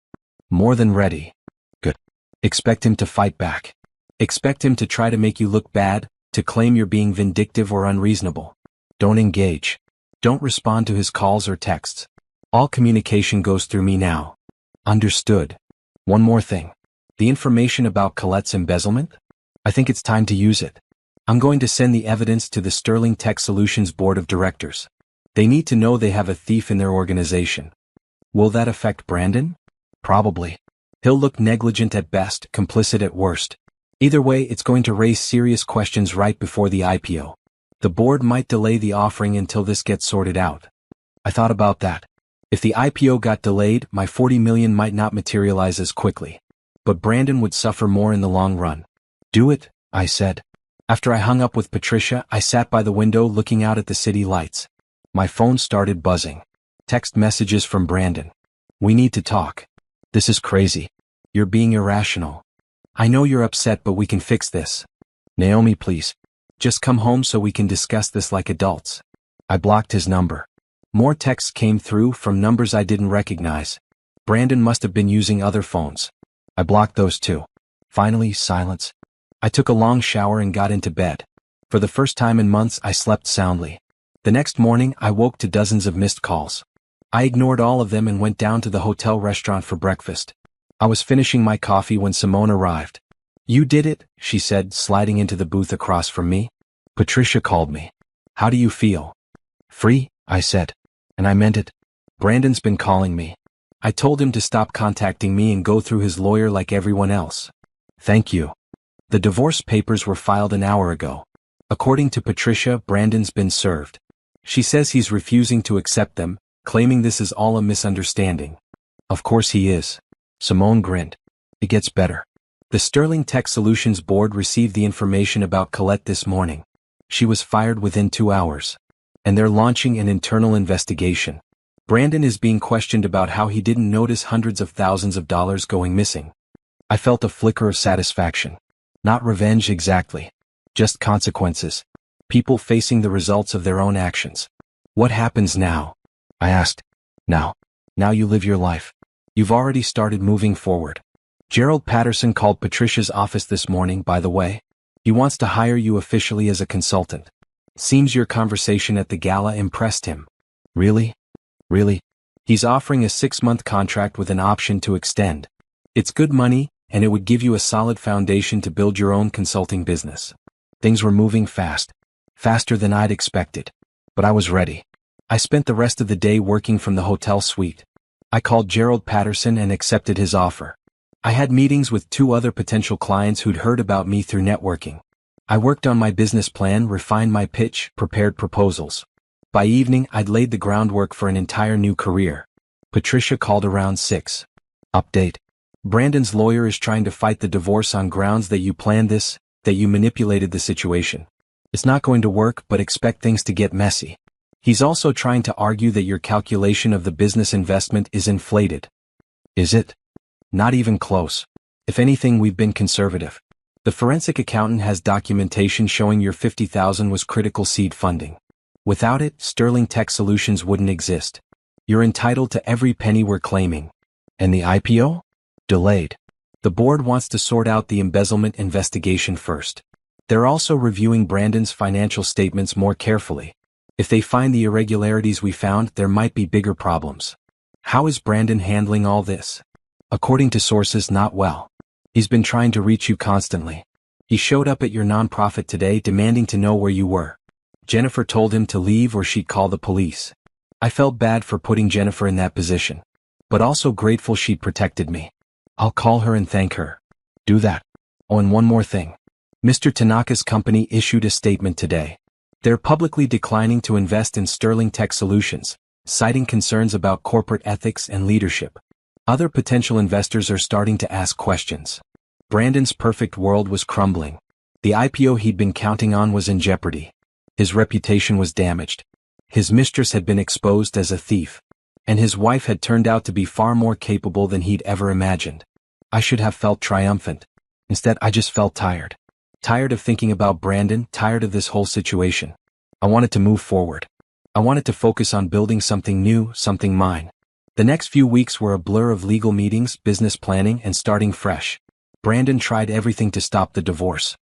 More than ready. Good. Expect him to fight back. Expect him to try to make you look bad, to claim you're being vindictive or unreasonable. Don't engage. Don't respond to his calls or texts. All communication goes through me now. Understood. One more thing. The information about Colette's embezzlement? I think it's time to use it. I'm going to send the evidence to the Sterling Tech Solutions Board of Directors. They need to know they have a thief in their organization. Will that affect Brandon? Probably. He'll look negligent at best, complicit at worst. Either way, it's going to raise serious questions right before the IPO. The board might delay the offering until this gets sorted out. I thought about that. If the IPO got delayed, my 40 million might not materialize as quickly. But Brandon would suffer more in the long run. Do it, I said. After I hung up with Patricia, I sat by the window looking out at the city lights. My phone started buzzing. Text messages from Brandon. We need to talk. This is crazy. You're being irrational. I know you're upset, but we can fix this. Naomi, please. Just come home so we can discuss this like adults. I blocked his number. More texts came through from numbers I didn't recognize. Brandon must have been using other phones. I blocked those too. Finally, silence. I took a long shower and got into bed. For the first time in months, I slept soundly. The next morning, I woke to dozens of missed calls. I ignored all of them and went down to the hotel restaurant for breakfast. I was finishing my coffee when Simone arrived. You did it, she said, sliding into the booth across from me. Patricia called me. How do you feel? Free, I said. And I meant it. Brandon's been calling me. I told him to stop contacting me and go through his lawyer like everyone else. Thank you. The divorce papers were filed an hour ago. According to Patricia, Brandon's been served. She says he's refusing to accept them, claiming this is all a misunderstanding. Of course he is. Simone grinned. It gets better. The Sterling Tech Solutions board received the information about Colette this morning. She was fired within 2 hours. And they're launching an internal investigation. Brandon is being questioned about how he didn't notice hundreds of thousands of dollars going missing. I felt a flicker of satisfaction. Not revenge exactly. Just consequences. People facing the results of their own actions. What happens now? I asked. Now you live your life. You've already started moving forward. Gerald Patterson called Patricia's office this morning, by the way. He wants to hire you officially as a consultant. Seems your conversation at the gala impressed him. Really? Really? He's offering a 6-month contract with an option to extend. It's good money, and it would give you a solid foundation to build your own consulting business. Things were moving fast. Faster than I'd expected. But I was ready. I spent the rest of the day working from the hotel suite. I called Gerald Patterson and accepted his offer. I had meetings with 2 other potential clients who'd heard about me through networking. I worked on my business plan, refined my pitch, prepared proposals. By evening, I'd laid the groundwork for an entire new career. Patricia called around 6. Update. Brandon's lawyer is trying to fight the divorce on grounds that you planned this, that you manipulated the situation. It's not going to work, but expect things to get messy. He's also trying to argue that your calculation of the business investment is inflated. Is it? Not even close. If anything, we've been conservative. The forensic accountant has documentation showing your $50,000 was critical seed funding. Without it, Sterling Tech Solutions wouldn't exist. You're entitled to every penny we're claiming. And the IPO? Delayed. The board wants to sort out the embezzlement investigation first. They're also reviewing Brandon's financial statements more carefully. If they find the irregularities we found, there might be bigger problems. How is Brandon handling all this? According to sources, not well. He's been trying to reach you constantly. He showed up at your nonprofit today demanding to know where you were. Jennifer told him to leave or she'd call the police. I felt bad for putting Jennifer in that position. But also grateful she'd protected me. I'll call her and thank her. Do that. Oh, and one more thing. Mr. Tanaka's company issued a statement today. They're publicly declining to invest in Sterling Tech Solutions, citing concerns about corporate ethics and leadership. Other potential investors are starting to ask questions. Brandon's perfect world was crumbling. The IPO he'd been counting on was in jeopardy. His reputation was damaged. His mistress had been exposed as a thief. And his wife had turned out to be far more capable than he'd ever imagined. I should have felt triumphant. Instead, I just felt tired. Tired of thinking about Brandon, tired of this whole situation. I wanted to move forward. I wanted to focus on building something new, something mine. The next few weeks were a blur of legal meetings, business planning, and starting fresh. Brandon tried everything to stop the divorce.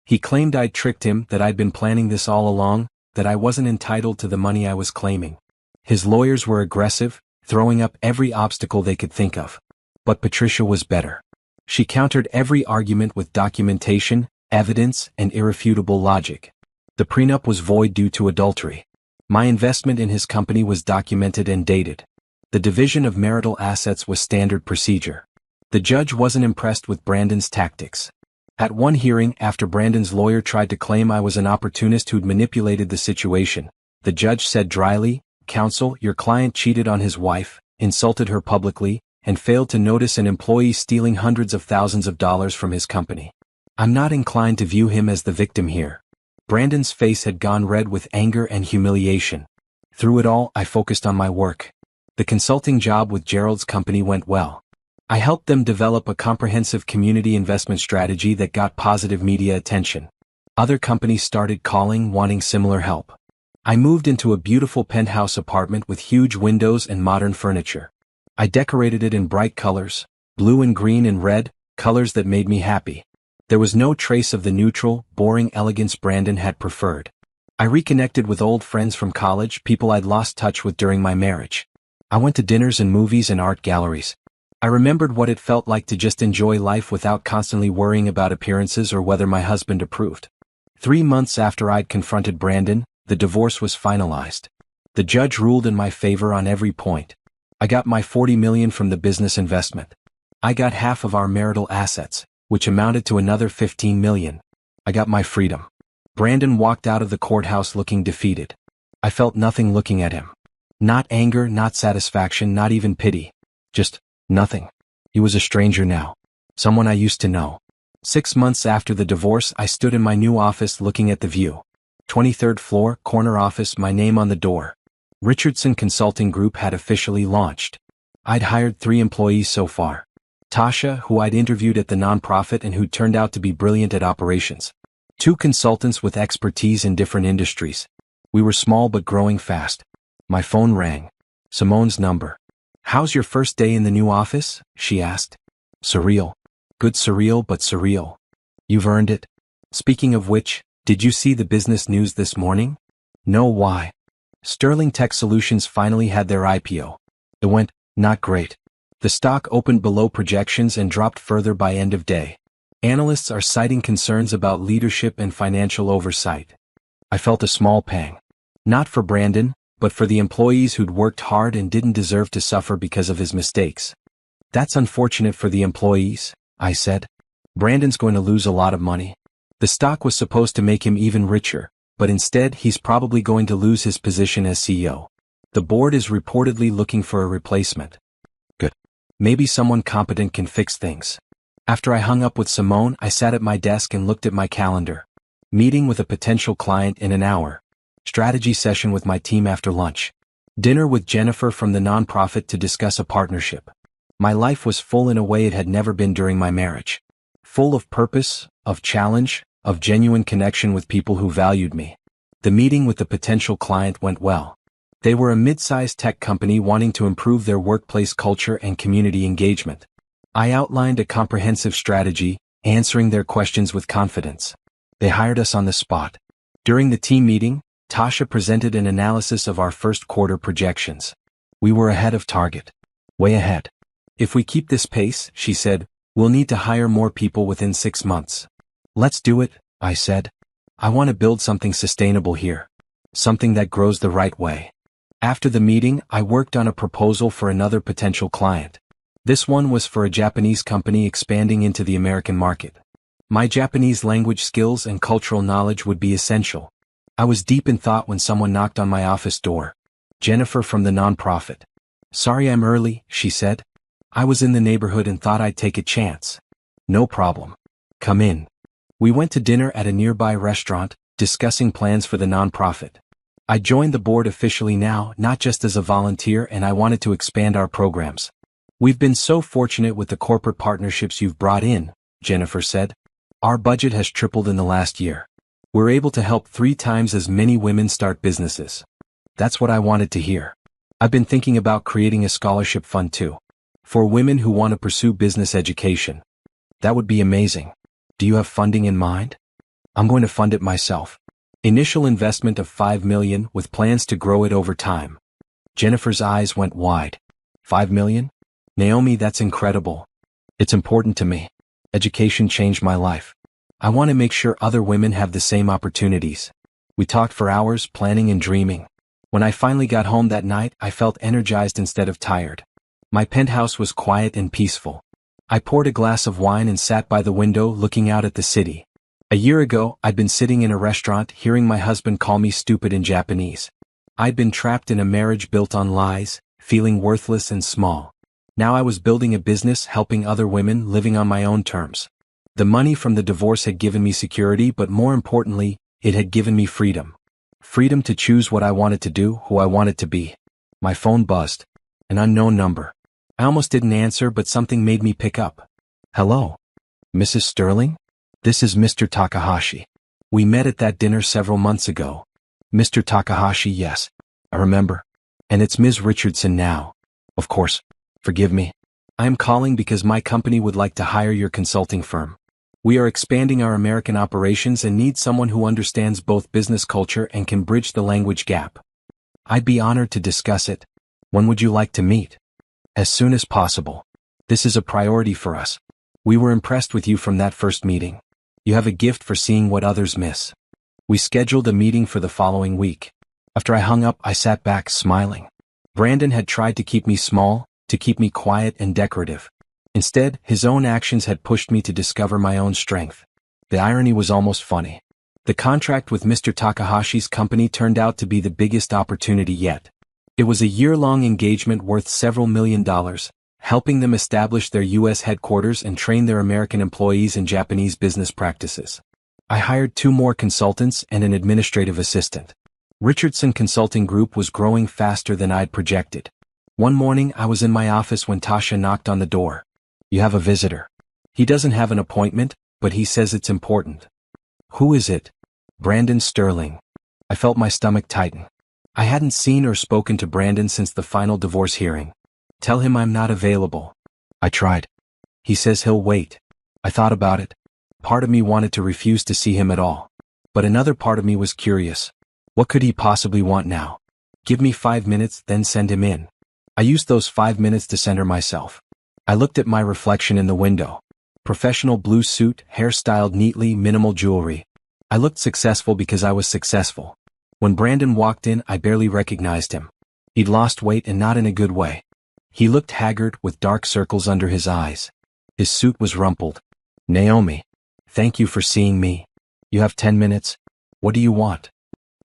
He claimed I'd tricked him, that I'd been planning this all along, that I wasn't entitled to the money I was claiming. His lawyers were aggressive, throwing up every obstacle they could think of. But Patricia was better. She countered every argument with documentation, evidence, and irrefutable logic. The prenup was void due to adultery. My investment in his company was documented and dated. The division of marital assets was standard procedure. The judge wasn't impressed with Brandon's tactics. At one hearing, after Brandon's lawyer tried to claim I was an opportunist who'd manipulated the situation, the judge said dryly, "Counsel, your client cheated on his wife, insulted her publicly, and failed to notice an employee stealing hundreds of thousands of dollars from his company. I'm not inclined to view him as the victim here." Brandon's face had gone red with anger and humiliation. Through it all, I focused on my work. The consulting job with Gerald's company went well. I helped them develop a comprehensive community investment strategy that got positive media attention. Other companies started calling, wanting similar help. I moved into a beautiful penthouse apartment with huge windows and modern furniture. I decorated it in bright colors, blue and green and red, colors that made me happy. There was no trace of the neutral, boring elegance Brandon had preferred. I reconnected with old friends from college, people I'd lost touch with during my marriage. I went to dinners and movies and art galleries. I remembered what it felt like to just enjoy life without constantly worrying about appearances or whether my husband approved. 3 months after I'd confronted Brandon, the divorce was finalized. The judge ruled in my favor on every point. I got my 40 million from the business investment. I got half of our marital assets, which amounted to another 15 million. I got my freedom. Brandon walked out of the courthouse looking defeated. I felt nothing looking at him. Not anger, not satisfaction, not even pity. Just nothing. He was a stranger now. Someone I used to know. 6 months after the divorce, I stood in my new office looking at the view. 23rd floor, corner office, my name on the door. Richardson Consulting Group had officially launched. I'd hired 3 employees so far. Tasha, who I'd interviewed at the nonprofit and who turned out to be brilliant at operations. 2 consultants with expertise in different industries. We were small but growing fast. My phone rang. Simone's number. "How's your first day in the new office?" she asked. "Surreal. Good surreal but surreal. You've earned it. Speaking of which, did you see the business news this morning?" "No, why?" "Sterling Tech Solutions finally had their IPO. It went, not great. The stock opened below projections and dropped further by end of day. Analysts are citing concerns about leadership and financial oversight." I felt a small pang. Not for Brandon, but for the employees who'd worked hard and didn't deserve to suffer because of his mistakes. "That's unfortunate for the employees," I said. "Brandon's going to lose a lot of money. The stock was supposed to make him even richer, but instead he's probably going to lose his position as CEO. The board is reportedly looking for a replacement." Good. Maybe someone competent can fix things. After I hung up with Simone, I sat at my desk and looked at my calendar. Meeting with a potential client in an hour. Strategy session with my team after lunch. Dinner with Jennifer from the nonprofit to discuss a partnership. My life was full in a way it had never been during my marriage. Full of purpose, of challenge, of genuine connection with people who valued me. The meeting with the potential client went well. They were a mid-sized tech company wanting to improve their workplace culture and community engagement. I outlined a comprehensive strategy, answering their questions with confidence. They hired us on the spot. During the team meeting, Tasha presented an analysis of our first quarter projections. We were ahead of target. Way ahead. "If we keep this pace," she said, "we'll need to hire more people within 6 months." "Let's do it," I said. "I want to build something sustainable here. Something that grows the right way." After the meeting, I worked on a proposal for another potential client. This one was for a Japanese company expanding into the American market. My Japanese language skills and cultural knowledge would be essential. I was deep in thought when someone knocked on my office door. Jennifer from the nonprofit. "Sorry I'm early," she said. "I was in the neighborhood and thought I'd take a chance." "No problem. Come in." We went to dinner at a nearby restaurant, discussing plans for the nonprofit. I joined the board officially now, not just as a volunteer, and I wanted to expand our programs. "We've been so fortunate with the corporate partnerships you've brought in," Jennifer said. "Our budget has tripled in the last year. We're able to help 3 times as many women start businesses." That's what I wanted to hear. I've been thinking about creating a scholarship fund too. For women who want to pursue business education. That would be amazing. Do you have funding in mind? I'm going to fund it myself. Initial investment of 5 million with plans to grow it over time. Jennifer's eyes went wide. 5 million? Naomi, that's incredible. It's important to me. Education changed my life. I want to make sure other women have the same opportunities. We talked for hours, planning and dreaming. When I finally got home that night, I felt energized instead of tired. My penthouse was quiet and peaceful. I poured a glass of wine and sat by the window looking out at the city. A year ago, I'd been sitting in a restaurant hearing my husband call me stupid in Japanese. I'd been trapped in a marriage built on lies, feeling worthless and small. Now I was building a business helping other women living on my own terms. The money from the divorce had given me security, but more importantly, it had given me freedom. Freedom to choose what I wanted to do, who I wanted to be. My phone buzzed. An unknown number. I almost didn't answer, but something made me pick up. "Hello? Mrs. Sterling? This is Mr. Takahashi. We met at that dinner several months ago." "Mr. Takahashi, yes. I remember. And it's Ms. Richardson now. Of course. Forgive me. I am calling because my company would like to hire your consulting firm. We are expanding our American operations and need someone who understands both business culture and can bridge the language gap. I'd be honored to discuss it. When would you like to meet?" "As soon as possible. This is a priority for us. We were impressed with you from that first meeting. You have a gift for seeing what others miss." We scheduled a meeting for the following week. After I hung up, I sat back, smiling. Brandon had tried to keep me small, to keep me quiet and decorative. Instead, his own actions had pushed me to discover my own strength. The irony was almost funny. The contract with Mr. Takahashi's company turned out to be the biggest opportunity yet. It was a year-long engagement worth several $1,000,000, helping them establish their U.S. headquarters and train their American employees in Japanese business practices. I hired 2 more consultants and an administrative assistant. Richardson Consulting Group was growing faster than I'd projected. One morning I was in my office when Tasha knocked on the door. "You have a visitor. He doesn't have an appointment, but he says it's important." "Who is it?" "Brandon Sterling." I felt my stomach tighten. I hadn't seen or spoken to Brandon since the final divorce hearing. "Tell him I'm not available." I tried. "He says he'll wait." I thought about it. Part of me wanted to refuse to see him at all. But another part of me was curious. What could he possibly want now? Give me 5 minutes, then send him in. I used those 5 minutes to center myself. I looked at my reflection in the window. Professional blue suit, hair styled neatly, minimal jewelry. I looked successful because I was successful. When Brandon walked in, I barely recognized him. He'd lost weight and not in a good way. He looked haggard with dark circles under his eyes. His suit was rumpled. "Naomi, thank you for seeing me. You have 10 minutes? What do you want?"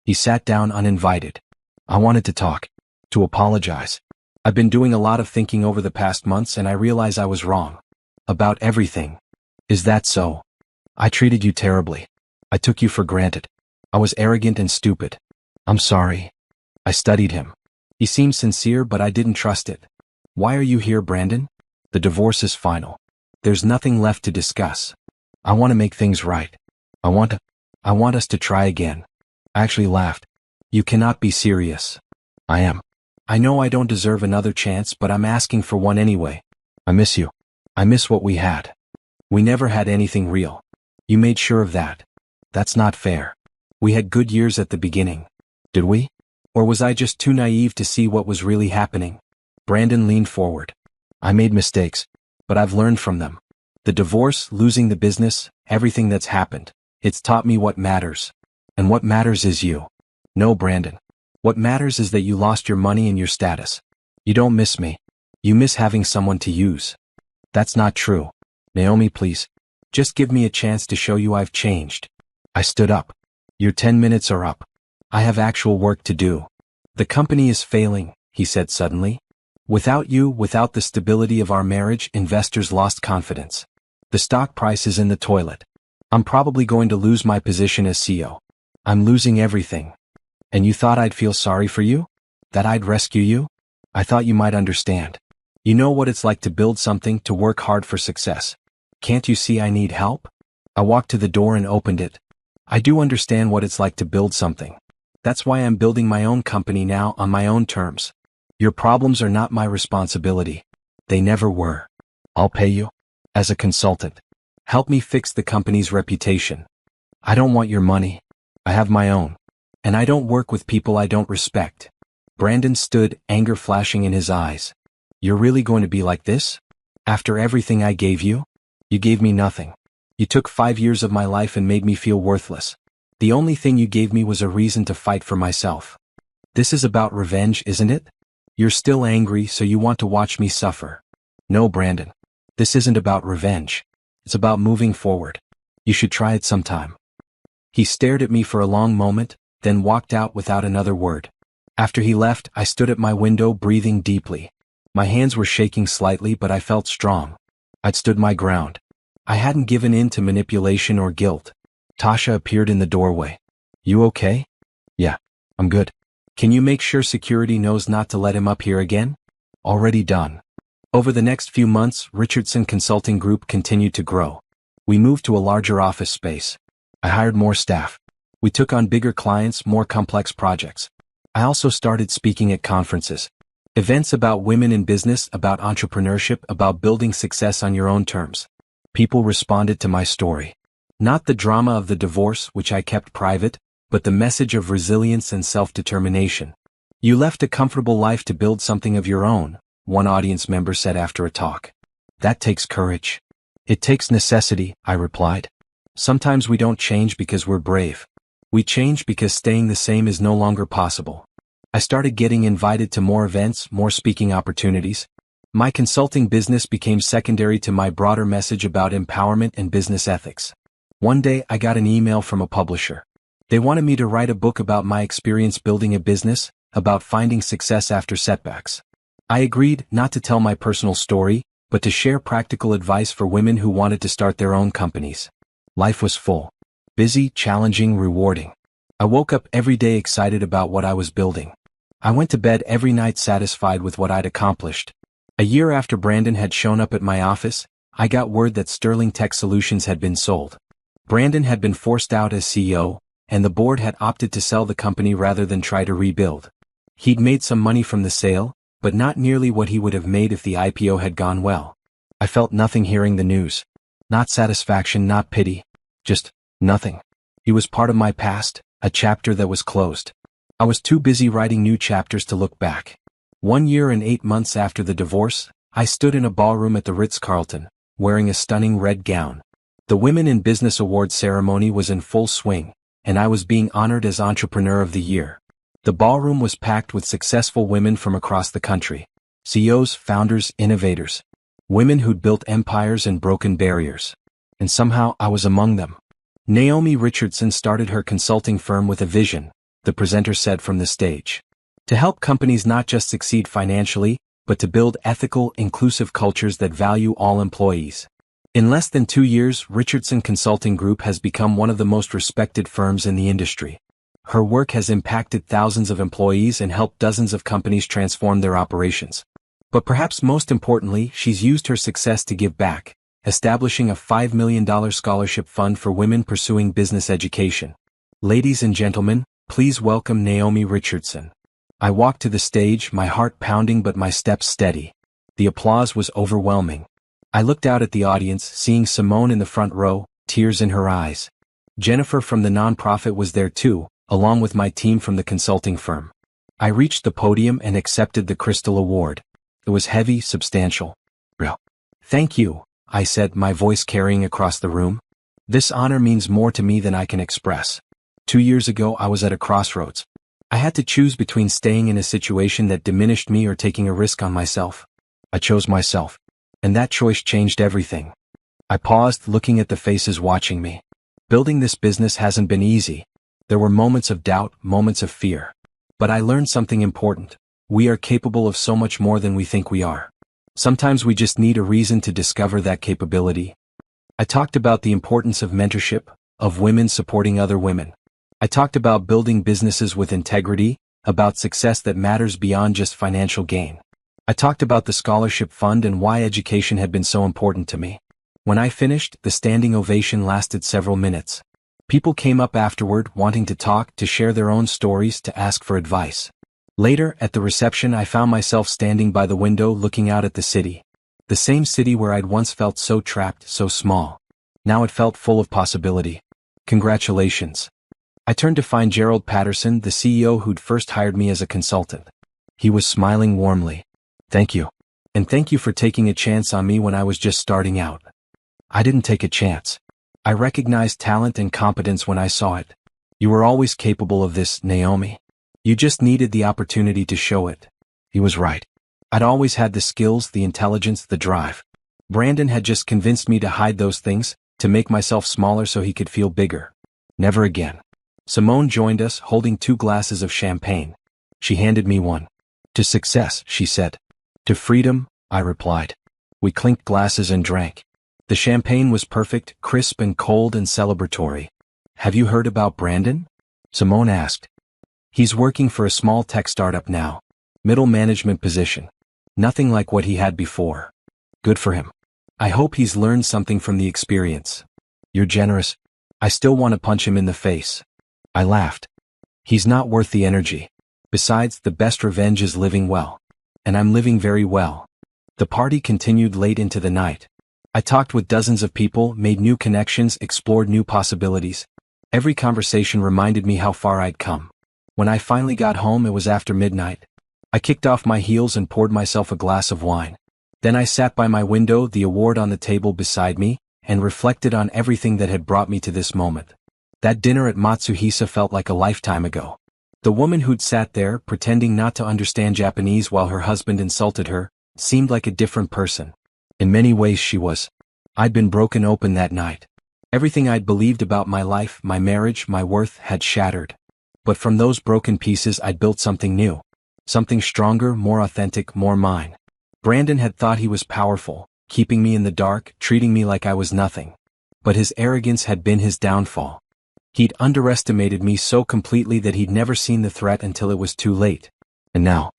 He sat down uninvited. "I wanted to talk. To apologize. I've been doing a lot of thinking over the past months and I realize I was wrong. About everything." "Is that so?" "I treated you terribly. I took you for granted. I was arrogant and stupid. I'm sorry." I studied him. He seemed sincere, but I didn't trust it. "Why are you here, Brandon?" "The divorce is final. There's nothing left to discuss. I want to make things right. I want us to try again." I actually laughed. "You cannot be serious." "I am. I know I don't deserve another chance, but I'm asking for one anyway. I miss you. I miss what we had. We never had anything real. You made sure of that. That's not fair. We had good years at the beginning. Did we? Or was I just too naive to see what was really happening?" Brandon leaned forward. "I made mistakes, but I've learned from them. The divorce, losing the business, everything that's happened. It's taught me what matters. And what matters is you." "No, Brandon. What matters is that you lost your money and your status. You don't miss me. You miss having someone to use." "That's not true. Naomi, please. Just give me a chance to show you I've changed." I stood up. "Your 10 minutes are up. I have actual work to do." "The company is failing," he said suddenly. "Without you, without the stability of our marriage, investors lost confidence. The stock price is in the toilet. I'm probably going to lose my position as CEO. I'm losing everything. And you thought I'd feel sorry for you? That I'd rescue you? I thought you might understand. You know what it's like to build something, to work hard for success. Can't you see I need help?" I walked to the door and opened it. "I do understand what it's like to build something. That's why I'm building my own company now on my own terms. Your problems are not my responsibility. They never were. I'll pay you. As a consultant. Help me fix the company's reputation. I don't want your money. I have my own. And I don't work with people I don't respect." Brandon stood, anger flashing in his eyes. "You're really going to be like this? After everything I gave you? You gave me nothing. You took 5 years of my life and made me feel worthless. The only thing you gave me was a reason to fight for myself. This is about revenge, isn't it? You're still angry, so you want to watch me suffer." "No, Brandon. This isn't about revenge. It's about moving forward. You should try it sometime." He stared at me for a long moment, then walked out without another word. After he left, I stood at my window breathing deeply. My hands were shaking slightly, but I felt strong. I'd stood my ground. I hadn't given in to manipulation or guilt. Tasha appeared in the doorway. "You okay?" "Yeah, I'm good. Can you make sure security knows not to let him up here again?" "Already done." Over the next few months, Richardson Consulting Group continued to grow. We moved to a larger office space. I hired more staff. We took on bigger clients, more complex projects. I also started speaking at conferences. Events about women in business, about entrepreneurship, about building success on your own terms. People responded to my story. Not the drama of the divorce, which I kept private, but the message of resilience and self-determination. "You left a comfortable life to build something of your own," one audience member said after a talk. "That takes courage." "It takes necessity," I replied. "Sometimes we don't change because we're brave. We change because staying the same is no longer possible." I started getting invited to more events, more speaking opportunities. My consulting business became secondary to my broader message about empowerment and business ethics. One day I got an email from a publisher. They wanted me to write a book about my experience building a business, about finding success after setbacks. I agreed not to tell my personal story, but to share practical advice for women who wanted to start their own companies. Life was full. Busy, challenging, rewarding. I woke up every day excited about what I was building. I went to bed every night satisfied with what I'd accomplished. A year after Brandon had shown up at my office, I got word that Sterling Tech Solutions had been sold. Brandon had been forced out as CEO, and the board had opted to sell the company rather than try to rebuild. He'd made some money from the sale, but not nearly what he would have made if the IPO had gone well. I felt nothing hearing the news. Not satisfaction, not pity. Just nothing. He was part of my past, a chapter that was closed. I was too busy writing new chapters to look back. 1 year and 8 months after the divorce, I stood in a ballroom at the Ritz-Carlton, wearing a stunning red gown. The Women in Business Awards ceremony was in full swing, and I was being honored as Entrepreneur of the Year. The ballroom was packed with successful women from across the country. CEOs, founders, innovators. Women who'd built empires and broken barriers. And somehow I was among them. Naomi Richardson started her consulting firm with a vision, the presenter said from the stage. To help companies not just succeed financially, but to build ethical, inclusive cultures that value all employees. In less than 2 years, Richardson Consulting Group has become one of the most respected firms in the industry. Her work has impacted thousands of employees and helped dozens of companies transform their operations. But perhaps most importantly, she's used her success to give back, establishing a $5 million scholarship fund for women pursuing business education. Ladies and gentlemen, please welcome Naomi Richardson. I walked to the stage, my heart pounding but my steps steady. The applause was overwhelming. I looked out at the audience, seeing Simone in the front row, tears in her eyes. Jennifer from the nonprofit was there too, along with my team from the consulting firm. I reached the podium and accepted the Crystal Award. It was heavy, substantial. Real. Thank you, I said, my voice carrying across the room. This honor means more to me than I can express. 2 years ago I was at a crossroads. I had to choose between staying in a situation that diminished me or taking a risk on myself. I chose myself. And that choice changed everything. I paused, looking at the faces watching me. Building this business hasn't been easy. There were moments of doubt, moments of fear. But I learned something important. We are capable of so much more than we think we are. Sometimes we just need a reason to discover that capability. I talked about the importance of mentorship, of women supporting other women. I talked about building businesses with integrity, about success that matters beyond just financial gain. I talked about the scholarship fund and why education had been so important to me. When I finished, the standing ovation lasted several minutes. People came up afterward, wanting to talk, to share their own stories, to ask for advice. Later, at the reception, I found myself standing by the window looking out at the city. The same city where I'd once felt so trapped, so small. Now it felt full of possibility. Congratulations. I turned to find Gerald Patterson, the CEO who'd first hired me as a consultant. He was smiling warmly. Thank you. And thank you for taking a chance on me when I was just starting out. I didn't take a chance. I recognized talent and competence when I saw it. You were always capable of this, Naomi. You just needed the opportunity to show it. He was right. I'd always had the skills, the intelligence, the drive. Brandon had just convinced me to hide those things, to make myself smaller so he could feel bigger. Never again. Simone joined us, holding 2 glasses of champagne. She handed me one. To success, she said. To freedom, I replied. We clinked glasses and drank. The champagne was perfect, crisp and cold and celebratory. Have you heard about Brandon? Simone asked. He's working for a small tech startup now. Middle management position. Nothing like what he had before. Good for him. I hope he's learned something from the experience. You're generous. I still want to punch him in the face. I laughed. He's not worth the energy. Besides, the best revenge is living well. And I'm living very well. The party continued late into the night. I talked with dozens of people, made new connections, explored new possibilities. Every conversation reminded me how far I'd come. When I finally got home, it was after midnight. I kicked off my heels and poured myself a glass of wine. Then I sat by my window, the award on the table beside me, and reflected on everything that had brought me to this moment. That dinner at Matsuhisa felt like a lifetime ago. The woman who'd sat there, pretending not to understand Japanese while her husband insulted her, seemed like a different person. In many ways she was. I'd been broken open that night. Everything I'd believed about my life, my marriage, my worth had shattered. But from those broken pieces I'd built something new. Something stronger, more authentic, more mine. Brandon had thought he was powerful, keeping me in the dark, treating me like I was nothing. But his arrogance had been his downfall. He'd underestimated me so completely that he'd never seen the threat until it was too late. And now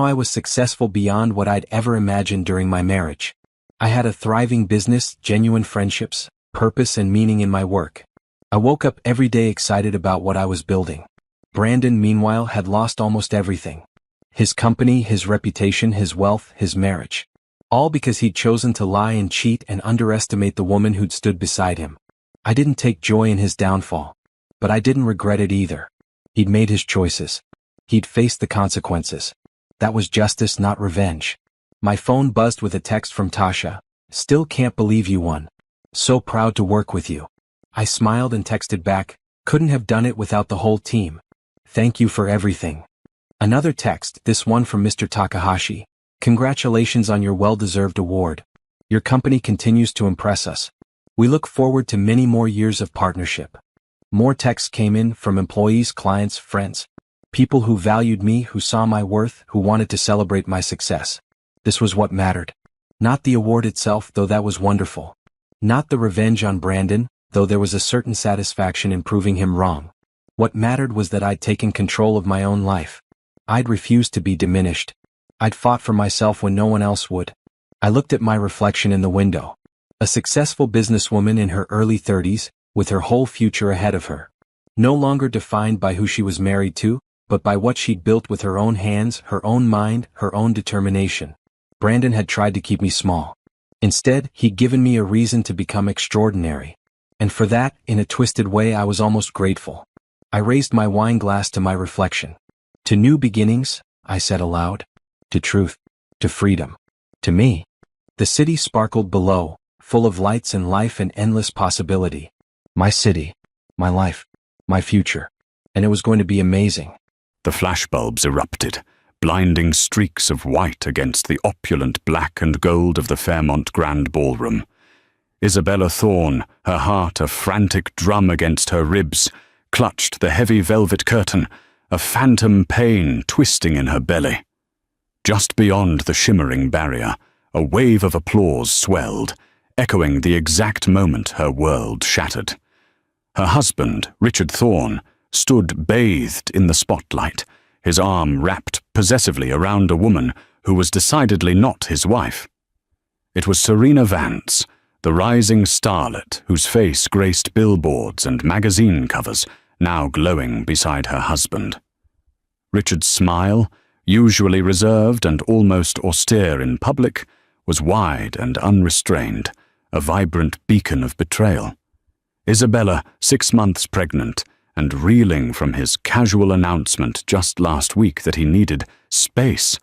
I was successful beyond what I'd ever imagined during my marriage. I had a thriving business, genuine friendships, purpose and meaning in my work. I woke up every day excited about what I was building. Brandon, meanwhile, had lost almost everything. His company, his reputation, his wealth, his marriage. All because he'd chosen to lie and cheat and underestimate the woman who'd stood beside him. I didn't take joy in his downfall. But I didn't regret it either. He'd made his choices. He'd faced the consequences. That was justice, not revenge. My phone buzzed with a text from Tasha. Still can't believe you won. So proud to work with you. I smiled and texted back, couldn't have done it without the whole team. Thank you for everything. Another text, this one from Mr. Takahashi. Congratulations on your well-deserved award. Your company continues to impress us. We look forward to many more years of partnership. More texts came in from employees, clients, friends. People who valued me, who saw my worth, who wanted to celebrate my success. This was what mattered. Not the award itself, though that was wonderful. Not the revenge on Brandon, though there was a certain satisfaction in proving him wrong. What mattered was that I'd taken control of my own life. I'd refused to be diminished. I'd fought for myself when no one else would. I looked at my reflection in the window. A successful businesswoman in her early 30s, with her whole future ahead of her. No longer defined by who she was married to, but by what she'd built with her own hands, her own mind, her own determination. Brandon had tried to keep me small. Instead, he'd given me a reason to become extraordinary. And for that, in a twisted way, I was almost grateful. I raised my wine glass to my reflection. To new beginnings, I said aloud. To truth. To freedom. To me. The city sparkled below, full of lights and life and endless possibility. My city. My life. My future. And it was going to be amazing. The flashbulbs erupted, blinding streaks of white against the opulent black and gold of the Fairmont Grand Ballroom. Isabella Thorne, her heart a frantic drum against her ribs, clutched the heavy velvet curtain, a phantom pain twisting in her belly. Just beyond the shimmering barrier, a wave of applause swelled, echoing the exact moment her world shattered. Her husband, Richard Thorne, stood bathed in the spotlight, his arm wrapped possessively around a woman who was decidedly not his wife. It was Serena Vance, the rising starlet whose face graced billboards and magazine covers, now glowing beside her husband. Richard's smile, usually reserved and almost austere in public, was wide and unrestrained, a vibrant beacon of betrayal. Isabella, 6 months pregnant, and reeling from his casual announcement just last week that he needed space,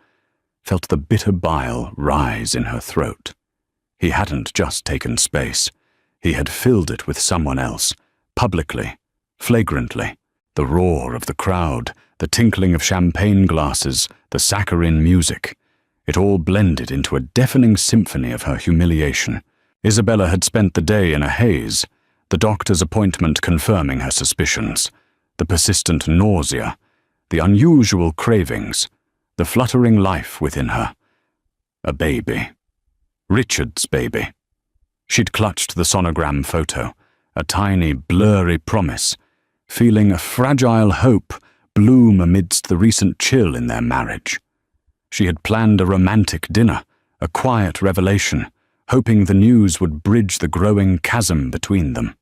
felt the bitter bile rise in her throat. He hadn't just taken space. He had filled it with someone else, publicly, flagrantly. The roar of the crowd, the tinkling of champagne glasses, the saccharine music. It all blended into a deafening symphony of her humiliation. Isabella had spent the day in a haze, the doctor's appointment confirming her suspicions, the persistent nausea, the unusual cravings, the fluttering life within her. A baby. Richard's baby. She'd clutched the sonogram photo, a tiny, blurry promise, feeling a fragile hope bloom amidst the recent chill in their marriage. She had planned a romantic dinner, a quiet revelation, hoping the news would bridge the growing chasm between them.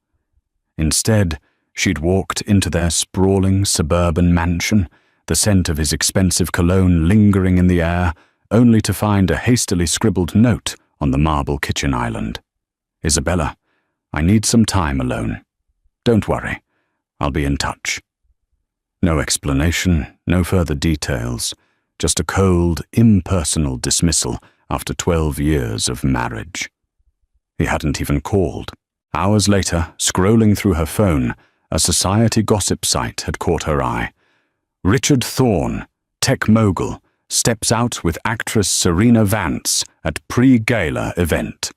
Instead, she'd walked into their sprawling suburban mansion, the scent of his expensive cologne lingering in the air, only to find a hastily scribbled note on the marble kitchen island. Isabella, I need some time alone. Don't worry, I'll be in touch. No explanation, no further details, just a cold, impersonal dismissal after 12 years of marriage. He hadn't even called. Hours later, scrolling through her phone, a society gossip site had caught her eye. Richard Thorne, tech mogul, steps out with actress Serena Vance at pre-gala event.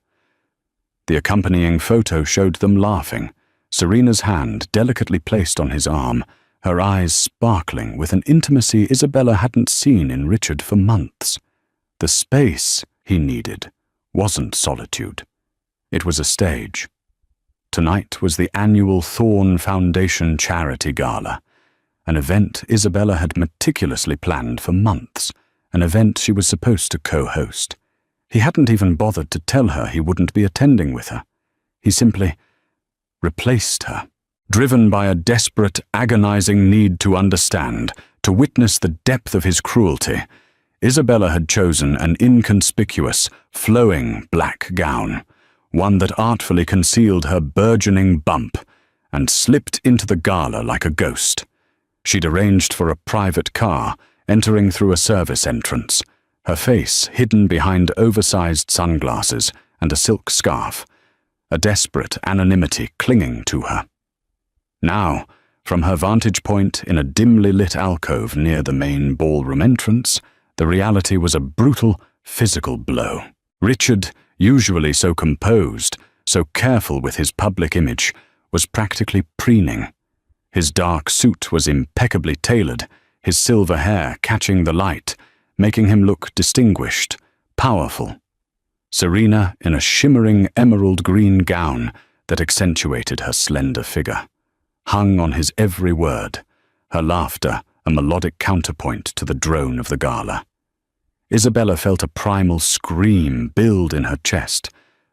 The accompanying photo showed them laughing, Serena's hand delicately placed on his arm, her eyes sparkling with an intimacy Isabella hadn't seen in Richard for months. The space he needed wasn't solitude. It was a stage. Tonight was the annual Thorne Foundation Charity Gala, an event Isabella had meticulously planned for months, an event she was supposed to co-host. He hadn't even bothered to tell her he wouldn't be attending with her. He simply replaced her, driven by a desperate, agonizing need to understand, to witness the depth of his cruelty. Isabella had chosen an inconspicuous, flowing black gown, one that artfully concealed her burgeoning bump, and slipped into the gala like a ghost. She'd arranged for a private car, entering through a service entrance, her face hidden behind oversized sunglasses and a silk scarf, a desperate anonymity clinging to her. Now, from her vantage point in a dimly lit alcove near the main ballroom entrance, the reality was a brutal, physical blow. Richard, usually so composed, so careful with his public image, was practically preening. His dark suit was impeccably tailored, his silver hair catching the light, making him look distinguished, powerful. Serena in a shimmering emerald green gown that accentuated her slender figure, hung on his every word, her laughter a melodic counterpoint to the drone of the gala. Isabella felt a primal scream build in her chest,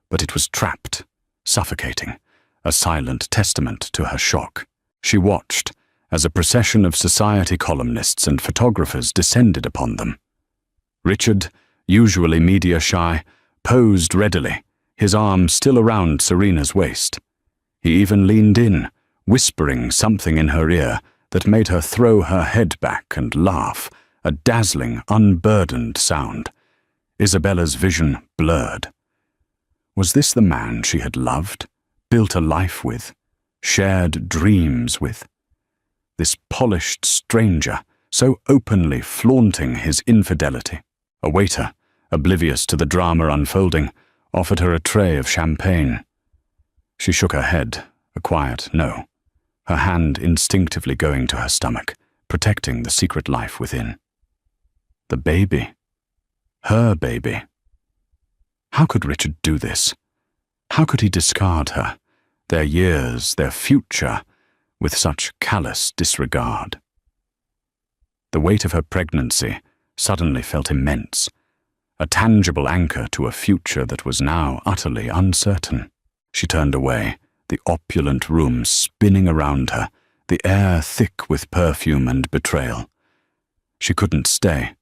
but it was trapped, suffocating, a silent testament to her shock. She watched as a procession of society columnists and photographers descended upon them. Richard, usually media-shy, posed readily, his arm still around Serena's waist. He even leaned in, whispering something in her ear that made her throw her head back and laugh, a dazzling, unburdened sound. Isabella's vision blurred. Was this the man she had loved, built a life with, shared dreams with? This polished stranger, so openly flaunting his infidelity. A waiter, oblivious to the drama unfolding, offered her a tray of champagne. She shook her head, a quiet no, her hand instinctively going to her stomach, protecting the secret life within. The baby. Her baby. How could Richard do this? How could he discard her, their years, their future, with such callous disregard? The weight of her pregnancy suddenly felt immense, a tangible anchor to a future that was now utterly uncertain. She turned away, the opulent room spinning around her, the air thick with perfume and betrayal. She couldn't stay.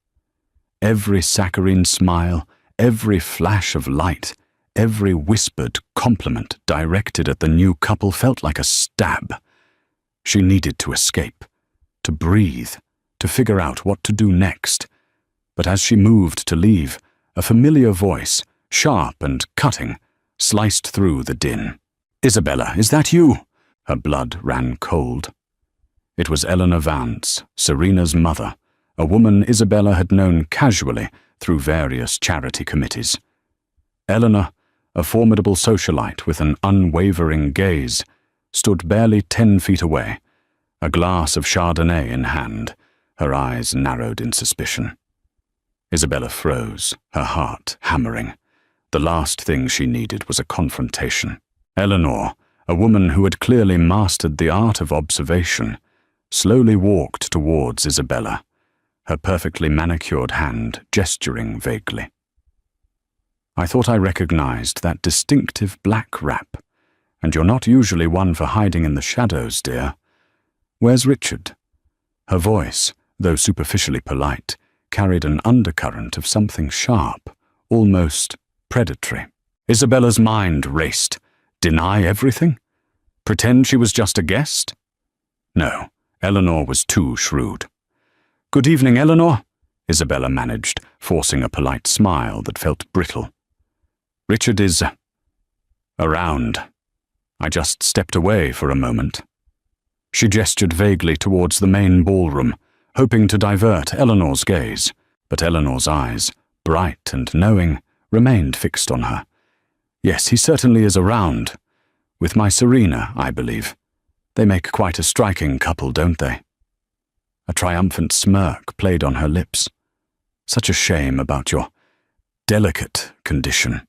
Every saccharine smile, every flash of light, every whispered compliment directed at the new couple felt like a stab. She needed to escape, to breathe, to figure out what to do next. But as she moved to leave, a familiar voice, sharp and cutting, sliced through the din. "Isabella, is that you?" Her blood ran cold. It was Eleanor Vance, Serena's mother, a woman Isabella had known casually through various charity committees. Eleanor, a formidable socialite with an unwavering gaze, stood barely 10 feet away, a glass of Chardonnay in hand, her eyes narrowed in suspicion. Isabella froze, her heart hammering. The last thing she needed was a confrontation. Eleanor, a woman who had clearly mastered the art of observation, slowly walked towards Isabella, her perfectly manicured hand gesturing vaguely. "I thought I recognized that distinctive black wrap, and you're not usually one for hiding in the shadows, dear. Where's Richard?" Her voice, though superficially polite, carried an undercurrent of something sharp, almost predatory. Isabella's mind raced. Deny everything? Pretend she was just a guest? No, Eleanor was too shrewd. "Good evening, Eleanor," Isabella managed, forcing a polite smile that felt brittle. "Richard is around. I just stepped away for a moment." She gestured vaguely towards the main ballroom, hoping to divert Eleanor's gaze, but Eleanor's eyes, bright and knowing, remained fixed on her. Yes, he certainly is around. With my Serena, I believe. They make quite a striking couple, don't they? A triumphant smirk played on her lips. Such a shame about your delicate condition.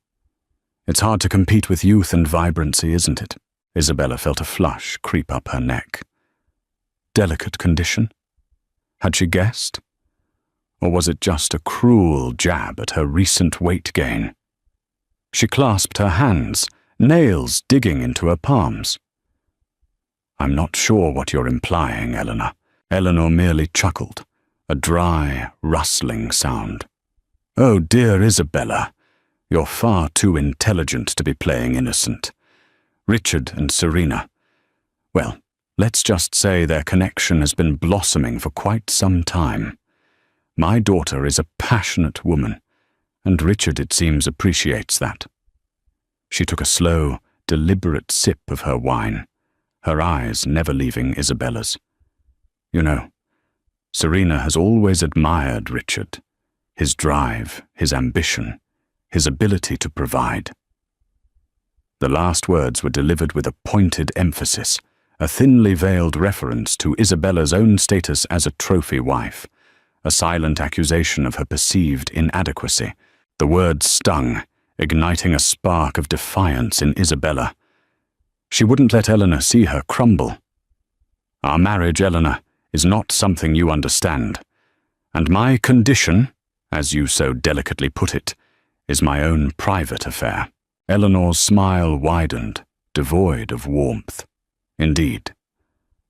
It's hard to compete with youth and vibrancy, isn't it? Isabella felt a flush creep up her neck. Delicate condition? Had she guessed? Or was it just a cruel jab at her recent weight gain? She clasped her hands, nails digging into her palms. I'm not sure what you're implying, Eleanor. Eleanor merely chuckled, a dry, rustling sound. Oh dear, Isabella, you're far too intelligent to be playing innocent. Richard and Serena, well, let's just say their connection has been blossoming for quite some time. My daughter is a passionate woman, and Richard, it seems, appreciates that. She took a slow, deliberate sip of her wine, her eyes never leaving Isabella's. You know, Serena has always admired Richard, his drive, his ambition, his ability to provide. The last words were delivered with a pointed emphasis, a thinly veiled reference to Isabella's own status as a trophy wife, a silent accusation of her perceived inadequacy. The words stung, igniting a spark of defiance in Isabella. She wouldn't let Eleanor see her crumble. Our marriage, Eleanor, is not something you understand, and my condition, as you so delicately put it, is my own private affair. Eleanor's smile widened, devoid of warmth. Indeed,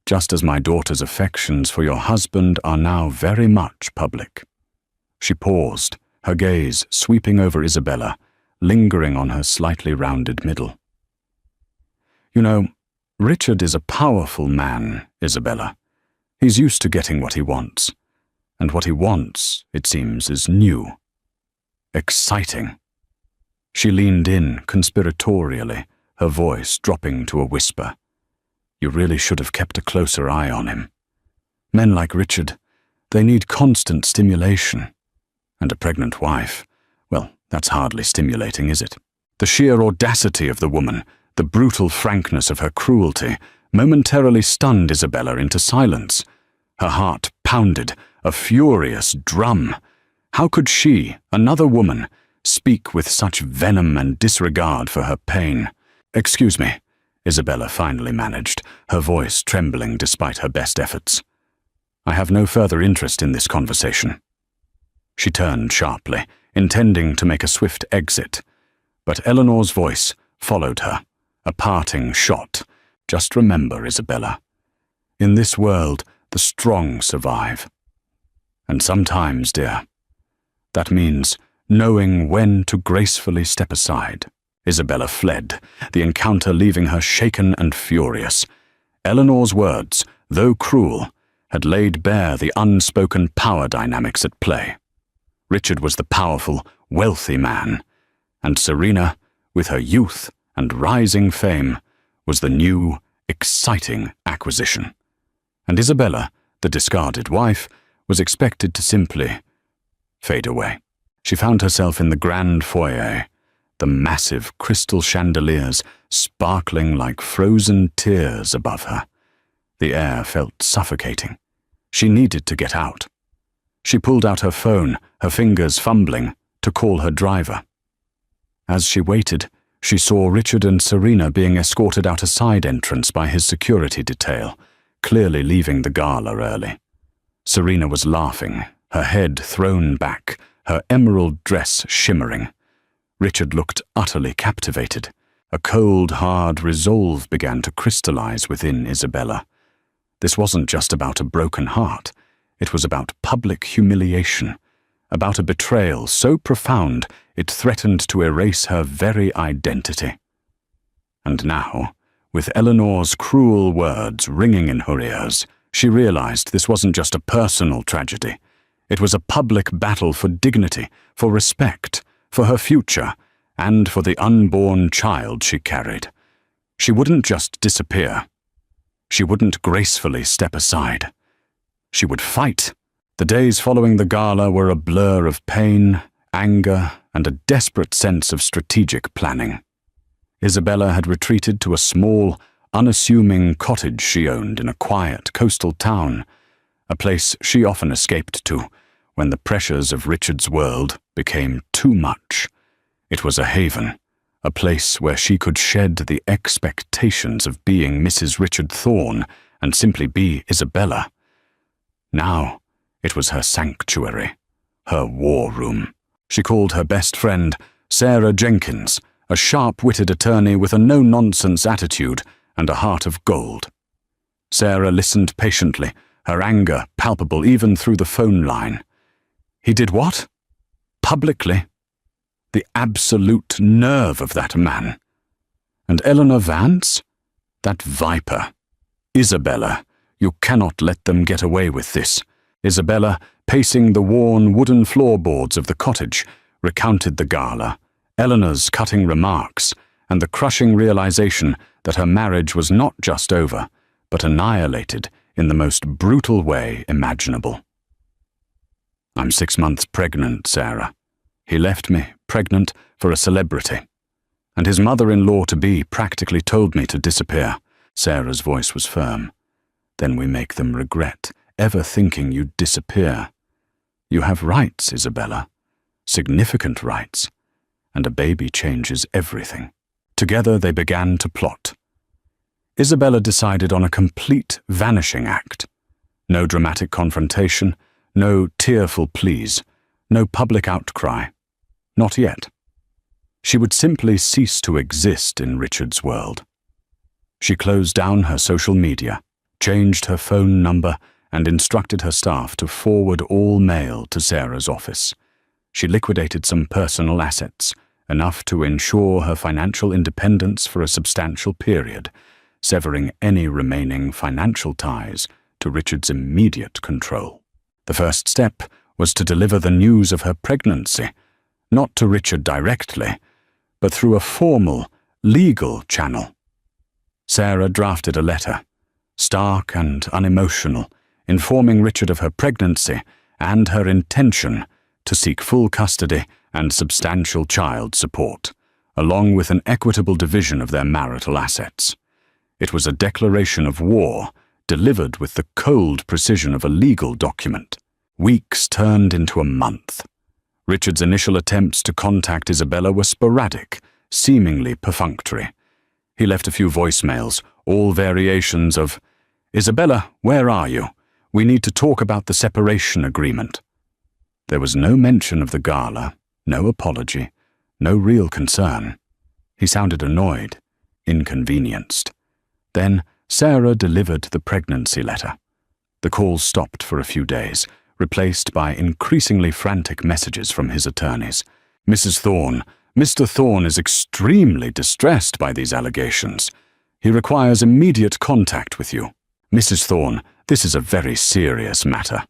just as my daughter's affections for your husband are now very much public. She paused, her gaze sweeping over Isabella, lingering on her slightly rounded middle. You know, Richard is a powerful man, Isabella. He's used to getting what he wants, and what he wants, it seems, is new. Exciting. She leaned in conspiratorially, her voice dropping to a whisper. You really should have kept a closer eye on him. Men like Richard, they need constant stimulation. And a pregnant wife, well, that's hardly stimulating, is it? The sheer audacity of the woman, the brutal frankness of her cruelty, momentarily stunned Isabella into silence. Her heart pounded, a furious drum. How could she, another woman, speak with such venom and disregard for her pain? Excuse me, Isabella finally managed, her voice trembling despite her best efforts. I have no further interest in this conversation. She turned sharply, intending to make a swift exit, but Eleanor's voice followed her, a parting shot. Just remember, Isabella, in this world, the strong survive. And sometimes, dear, that means knowing when to gracefully step aside. Isabella fled, the encounter leaving her shaken and furious. Eleanor's words, though cruel, had laid bare the unspoken power dynamics at play. Richard was the powerful, wealthy man, and Serena, with her youth and rising fame, was the new, exciting acquisition. And Isabella, the discarded wife, was expected to simply fade away. She found herself in the grand foyer, the massive crystal chandeliers sparkling like frozen tears above her. The air felt suffocating. She needed to get out. She pulled out her phone, her fingers fumbling, to call her driver. As she waited, she saw Richard and Serena being escorted out a side entrance by his security detail, clearly leaving the gala early. Serena was laughing, her head thrown back, her emerald dress shimmering. Richard looked utterly captivated. A cold, hard resolve began to crystallize within Isabella. This wasn't just about a broken heart. It was about public humiliation, about a betrayal so profound it threatened to erase her very identity. And now, with Eleanor's cruel words ringing in her ears, she realized this wasn't just a personal tragedy. It was a public battle for dignity, for respect, for her future, and for the unborn child she carried. She wouldn't just disappear. She wouldn't gracefully step aside. She would fight The days following the gala were a blur of pain, anger, and a desperate sense of strategic planning. Isabella had retreated to a small, unassuming cottage she owned in a quiet coastal town, a place she often escaped to when the pressures of Richard's world became too much. It was a haven, a place where she could shed the expectations of being Mrs. Richard Thorne and simply be Isabella. Now, it was her sanctuary, her war room. She called her best friend Sarah Jenkins, a sharp-witted attorney with a no-nonsense attitude and a heart of gold. Sarah listened patiently, her anger palpable even through the phone line. He did what? Publicly? The absolute nerve of that man. And Eleanor Vance? That viper. Isabella, you cannot let them get away with this. Isabella, pacing the worn wooden floorboards of the cottage, recounted the gala, Eleanor's cutting remarks, and the crushing realization that her marriage was not just over, but annihilated in the most brutal way imaginable. I'm 6 months pregnant, Sarah. He left me, pregnant, for a celebrity. And his mother-in-law-to-be practically told me to disappear. Sarah's voice was firm. Then we make them regret ever thinking you'd disappear. You have rights, Isabella. Significant rights. And a baby changes everything. Together they began to plot. Isabella decided on a complete vanishing act. No dramatic confrontation, no tearful pleas, no public outcry. Not yet. She would simply cease to exist in Richard's world. She closed down her social media, changed her phone number, and instructed her staff to forward all mail to Sarah's office. She liquidated some personal assets, enough to ensure her financial independence for a substantial period, severing any remaining financial ties to Richard's immediate control. The first step was to deliver the news of her pregnancy, not to Richard directly, but through a formal, legal channel. Sarah drafted a letter, stark and unemotional, informing Richard of her pregnancy and her intention to seek full custody and substantial child support, along with an equitable division of their marital assets. It was a declaration of war, delivered with the cold precision of a legal document. Weeks turned into a month. Richard's initial attempts to contact Isabella were sporadic, seemingly perfunctory. He left a few voicemails, all variations of, "Isabella, where are you? We need to talk about the separation agreement." There was no mention of the gala, no apology, no real concern. He sounded annoyed, inconvenienced. Then Sarah delivered the pregnancy letter. The calls stopped for a few days, replaced by increasingly frantic messages from his attorneys. "Mrs. Thorne, Mr. Thorne is extremely distressed by these allegations. He requires immediate contact with you. Mrs. Thorne, this is a very serious matter.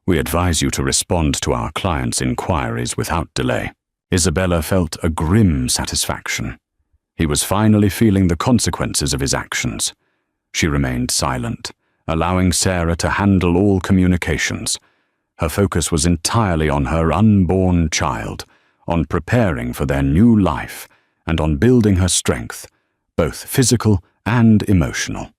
We advise you to respond to our client's inquiries without delay." Isabella felt a grim satisfaction. He was finally feeling the consequences of his actions. She remained silent, allowing Sarah to handle all communications. Her focus was entirely on her unborn child, on preparing for their new life, and on building her strength, both physical and emotional.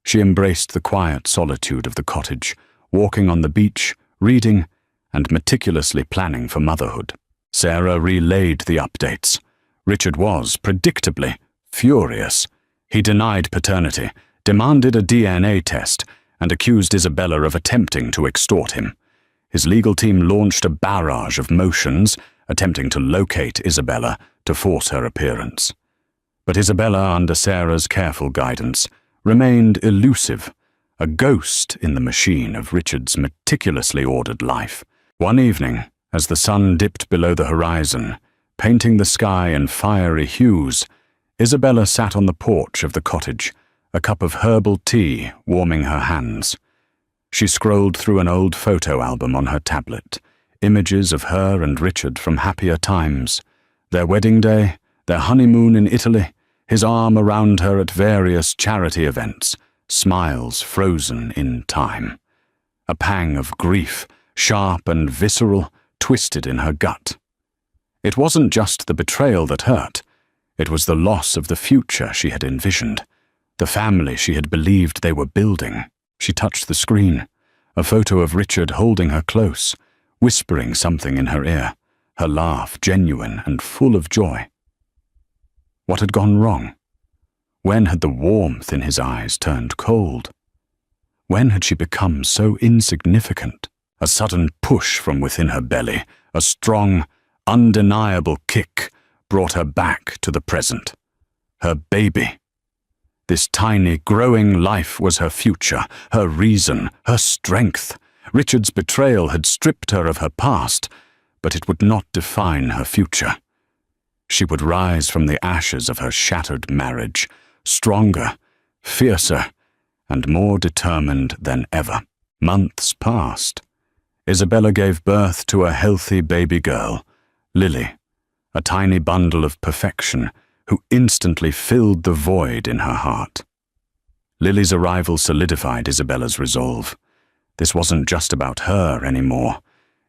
She embraced the quiet solitude of the cottage, walking on the beach, reading, and meticulously planning for motherhood. Sarah relayed the updates. Richard was, predictably, furious. He denied paternity, demanded a DNA test, and accused Isabella of attempting to extort him. His legal team launched a barrage of motions, attempting to locate Isabella to force her appearance. But Isabella, under Sarah's careful guidance, remained elusive, a ghost in the machine of Richard's meticulously ordered life. One evening, as the sun dipped below the horizon, painting the sky in fiery hues, Isabella sat on the porch of the cottage, a cup of herbal tea warming her hands. She scrolled through an old photo album on her tablet, images of her and Richard from happier times, their wedding day, their honeymoon in Italy, his arm around her at various charity events, smiles frozen in time. A pang of grief, sharp and visceral, twisted in her gut. It wasn't just the betrayal that hurt. It was the loss of the future she had envisioned, the family she had believed they were building. She touched the screen, a photo of Richard holding her close, whispering something in her ear, her laugh genuine and full of joy. What had gone wrong? When had the warmth in his eyes turned cold? When had she become so insignificant? A sudden push from within her belly, a strong, undeniable kick, brought her back to the present. Her baby. This tiny, growing life was her future, her reason, her strength. Richard's betrayal had stripped her of her past, but it would not define her future. She would rise from the ashes of her shattered marriage, stronger, fiercer, and more determined than ever. Months passed. Isabella gave birth to a healthy baby girl, Lily, a tiny bundle of perfection who instantly filled the void in her heart. Lily's arrival solidified Isabella's resolve. This wasn't just about her anymore.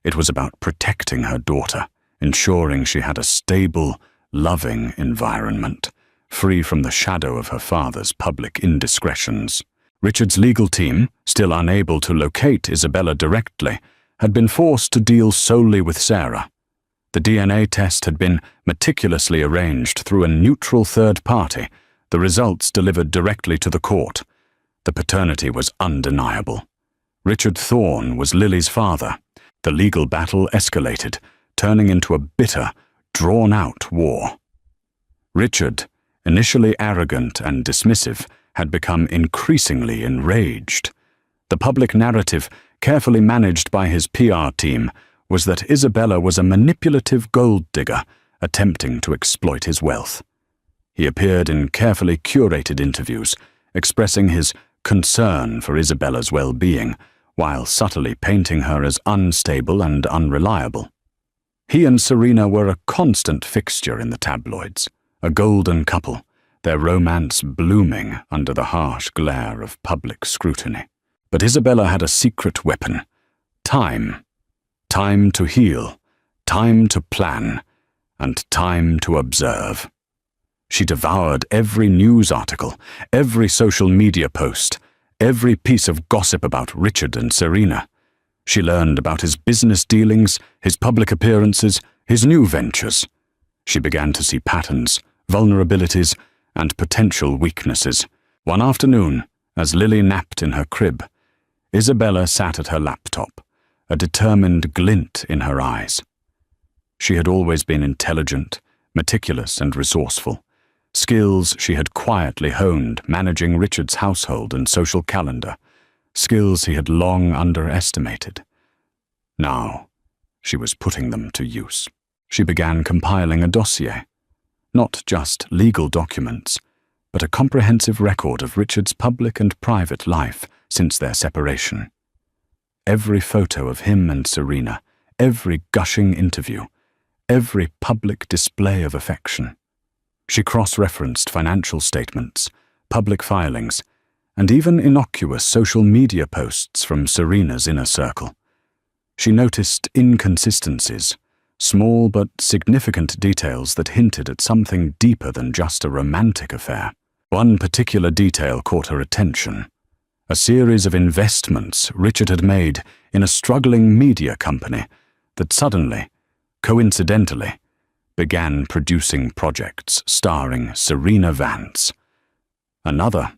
It was about protecting her daughter, ensuring she had a stable, loving environment, free from the shadow of her father's public indiscretions. Richard's legal team, still unable to locate Isabella directly, had been forced to deal solely with Sarah. The DNA test had been meticulously arranged through a neutral third party, the results delivered directly to the court. The paternity was undeniable. Richard Thorne was Lily's father. The legal battle escalated, turning into a bitter, drawn-out war. Richard, initially arrogant and dismissive, had become increasingly enraged. The public narrative, carefully managed by his PR team, was that Isabella was a manipulative gold digger attempting to exploit his wealth. He appeared in carefully curated interviews, expressing his concern for Isabella's well-being, while subtly painting her as unstable and unreliable. He and Serena were a constant fixture in the tabloids, a golden couple, their romance blooming under the harsh glare of public scrutiny. But Isabella had a secret weapon: time. Time to heal, time to plan, and time to observe. She devoured every news article, every social media post, every piece of gossip about Richard and Serena. She learned about his business dealings, his public appearances, his new ventures. She began to see patterns, vulnerabilities, and potential weaknesses. One afternoon, as Lily napped in her crib, Isabella sat at her laptop, a determined glint in her eyes. She had always been intelligent, meticulous, and resourceful, skills she had quietly honed managing Richard's household and social calendar, skills he had long underestimated. Now, she was putting them to use. She began compiling a dossier, not just legal documents, but a comprehensive record of Richard's public and private life since their separation. Every photo of him and Serena, every gushing interview, every public display of affection. She cross-referenced financial statements, public filings, and even innocuous social media posts from Serena's inner circle. She noticed inconsistencies, small but significant details that hinted at something deeper than just a romantic affair. One particular detail caught her attention: a series of investments Richard had made in a struggling media company that suddenly, coincidentally, began producing projects starring Serena Vance. Another,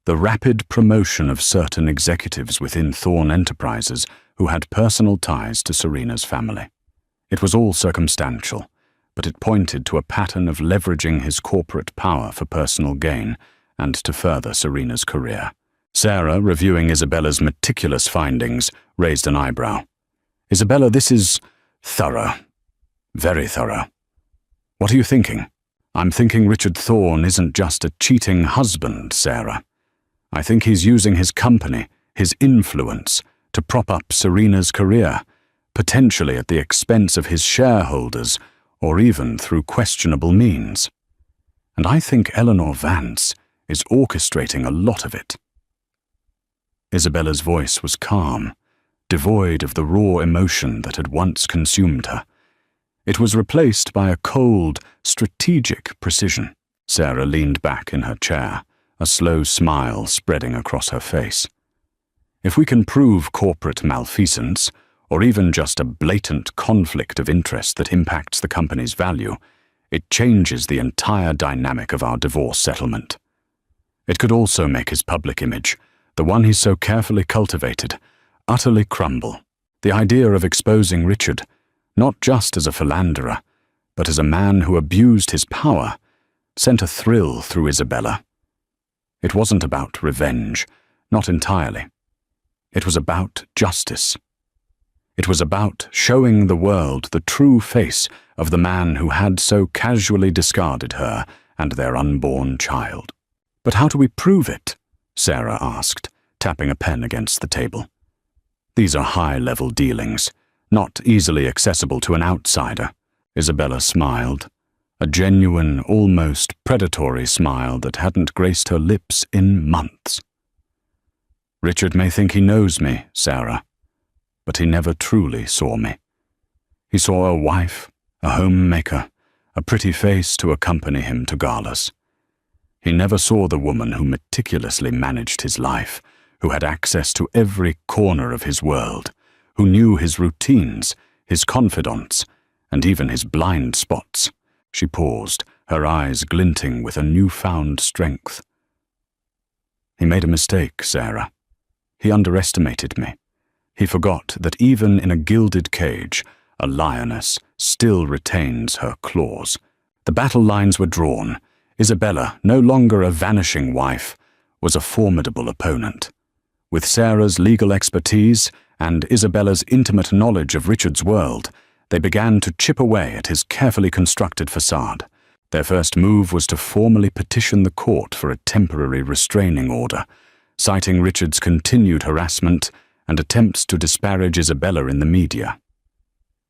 the rapid promotion of certain executives within Thorne Enterprises who had personal ties to Serena's family. It was all circumstantial, but it pointed to a pattern of leveraging his corporate power for personal gain and to further Serena's career. Sarah, reviewing Isabella's meticulous findings, raised an eyebrow. "Isabella, this is thorough. Very thorough. What are you thinking?" "I'm thinking Richard Thorne isn't just a cheating husband, Sarah. I think he's using his company, his influence, to prop up Serena's career, potentially at the expense of his shareholders, or even through questionable means. And I think Eleanor Vance is orchestrating a lot of it." Isabella's voice was calm, devoid of the raw emotion that had once consumed her. It was replaced by a cold, strategic precision. Sarah leaned back in her chair, a slow smile spreading across her face. If we can prove corporate malfeasance, or even just a blatant conflict of interest that impacts the company's value, it changes the entire dynamic of our divorce settlement. It could also make his public image, the one he's so carefully cultivated, utterly crumble. The idea of exposing Richard, not just as a philanderer, but as a man who abused his power, sent a thrill through Isabella. It wasn't about revenge, not entirely. It was about justice. It was about showing the world the true face of the man who had so casually discarded her and their unborn child. "But how do we prove it?" Sarah asked, tapping a pen against the table. "These are high-level dealings, not easily accessible to an outsider." Isabella smiled, a genuine, almost predatory smile that hadn't graced her lips in months. "Richard may think he knows me, Sarah, but he never truly saw me. He saw a wife, a homemaker, a pretty face to accompany him to galas. He never saw the woman who meticulously managed his life, who had access to every corner of his world, who knew his routines, his confidants, and even his blind spots." She paused, her eyes glinting with a newfound strength. "He made a mistake, Sarah. He underestimated me. He forgot that even in a gilded cage, a lioness still retains her claws." The battle lines were drawn. Isabella, no longer a vanishing wife, was a formidable opponent. With Sarah's legal expertise and Isabella's intimate knowledge of Richard's world, they began to chip away at his carefully constructed facade. Their first move was to formally petition the court for a temporary restraining order, citing Richard's continued harassment and attempts to disparage Isabella in the media.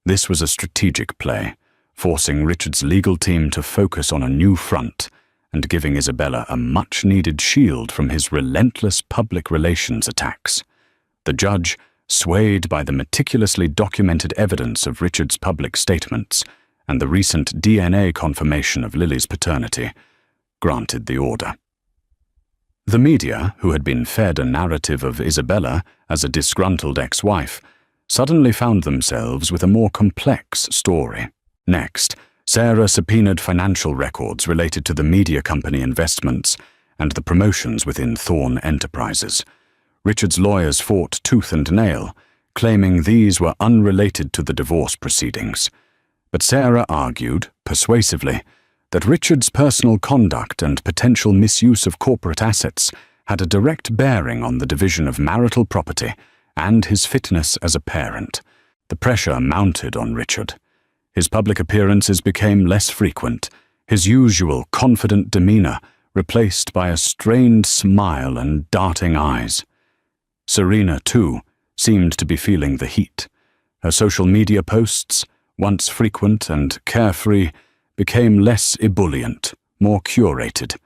This was a strategic play, forcing Richard's legal team to focus on a new front and giving Isabella a much-needed shield from his relentless public relations attacks. The judge, swayed by the meticulously documented evidence of Richard's public statements and the recent DNA confirmation of Lily's paternity, granted the order. The media, who had been fed a narrative of Isabella as a disgruntled ex-wife, suddenly found themselves with a more complex story. Next, Sarah subpoenaed financial records related to the media company investments and the promotions within Thorn Enterprises. Richard's lawyers fought tooth and nail, claiming these were unrelated to the divorce proceedings. But Sarah argued, persuasively, that Richard's personal conduct and potential misuse of corporate assets had a direct bearing on the division of marital property and his fitness as a parent. The pressure mounted on Richard. His public appearances became less frequent, his usual confident demeanor replaced by a strained smile and darting eyes. Serena, too, seemed to be feeling the heat. Her social media posts, once frequent and carefree, became less ebullient, more curated.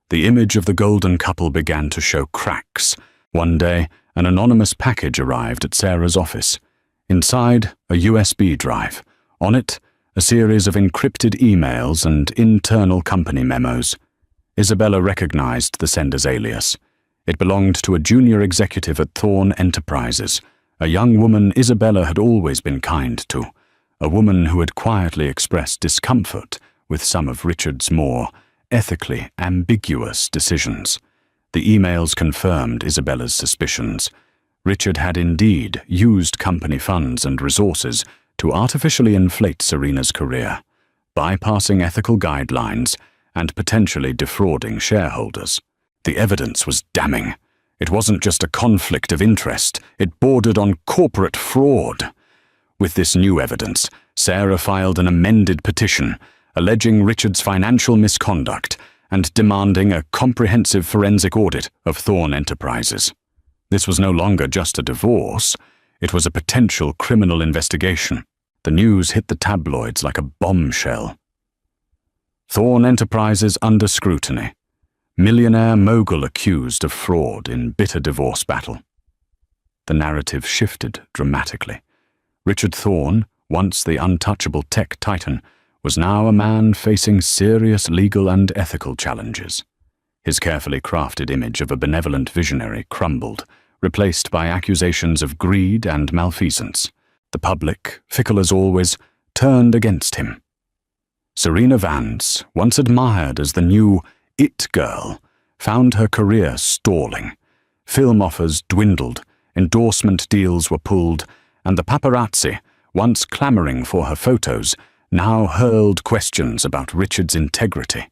The image of the golden couple began to show cracks. One day, an anonymous package arrived at Sarah's office. Inside, a USB drive. On it, a series of encrypted emails and internal company memos. Isabella recognized the sender's alias. It belonged to a junior executive at Thorn Enterprises, a young woman Isabella had always been kind to, a woman who had quietly expressed discomfort with some of Richard's more ethically ambiguous decisions. The emails confirmed Isabella's suspicions. Richard had indeed used company funds and resources to artificially inflate Serena's career, bypassing ethical guidelines and potentially defrauding shareholders. The evidence was damning. It wasn't just a conflict of interest, it bordered on corporate fraud. With this new evidence, Sarah filed an amended petition, alleging Richard's financial misconduct and demanding a comprehensive forensic audit of Thorn Enterprises. This was no longer just a divorce, it was a potential criminal investigation. The news hit the tabloids like a bombshell. Thorn Enterprises under scrutiny. Millionaire mogul accused of fraud in bitter divorce battle. The narrative shifted dramatically. Richard Thorne, once the untouchable tech titan, was now a man facing serious legal and ethical challenges. His carefully crafted image of a benevolent visionary crumbled, replaced by accusations of greed and malfeasance. The public, fickle as always, turned against him. Serena Vance, once admired as the new it girl, found her career stalling. Film offers dwindled, endorsement deals were pulled, and the paparazzi, once clamoring for her photos, now hurled questions about Richard's integrity.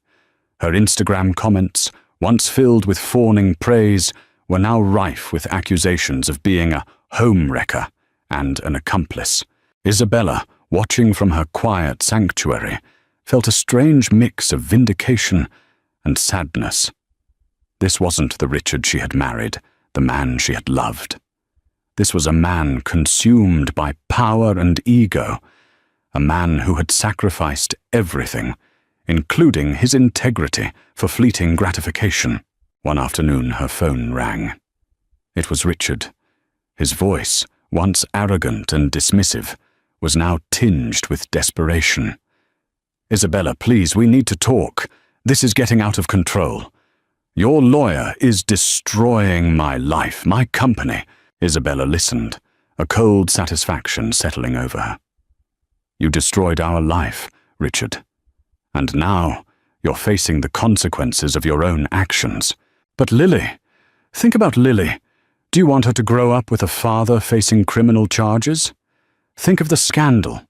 Her Instagram comments, once filled with fawning praise, were now rife with accusations of being a home-wrecker and an accomplice. Isabella, watching from her quiet sanctuary, felt a strange mix of vindication and sadness. This wasn't the Richard she had married, the man she had loved. This was a man consumed by power and ego, a man who had sacrificed everything, including his integrity, for fleeting gratification. One afternoon her phone rang. It was Richard. His voice, once arrogant and dismissive, was now tinged with desperation. "Isabella, please, we need to talk. This is getting out of control. Your lawyer is destroying my life, my company." Isabella listened, a cold satisfaction settling over her. "You destroyed our life, Richard. And now you're facing the consequences of your own actions. But Lily, think about Lily. Do you want her to grow up with a father facing criminal charges? Think of the scandal."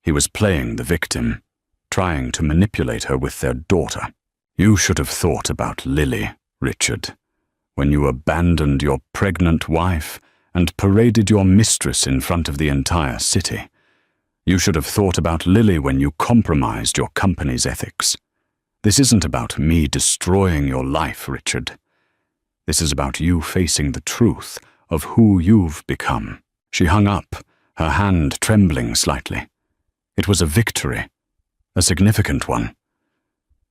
He was playing the victim, trying to manipulate her with their daughter. "You should have thought about Lily, Richard, when you abandoned your pregnant wife and paraded your mistress in front of the entire city. You should have thought about Lily when you compromised your company's ethics. This isn't about me destroying your life, Richard. This is about you facing the truth of who you've become." She hung up, her hand trembling slightly. It was a victory, a significant one.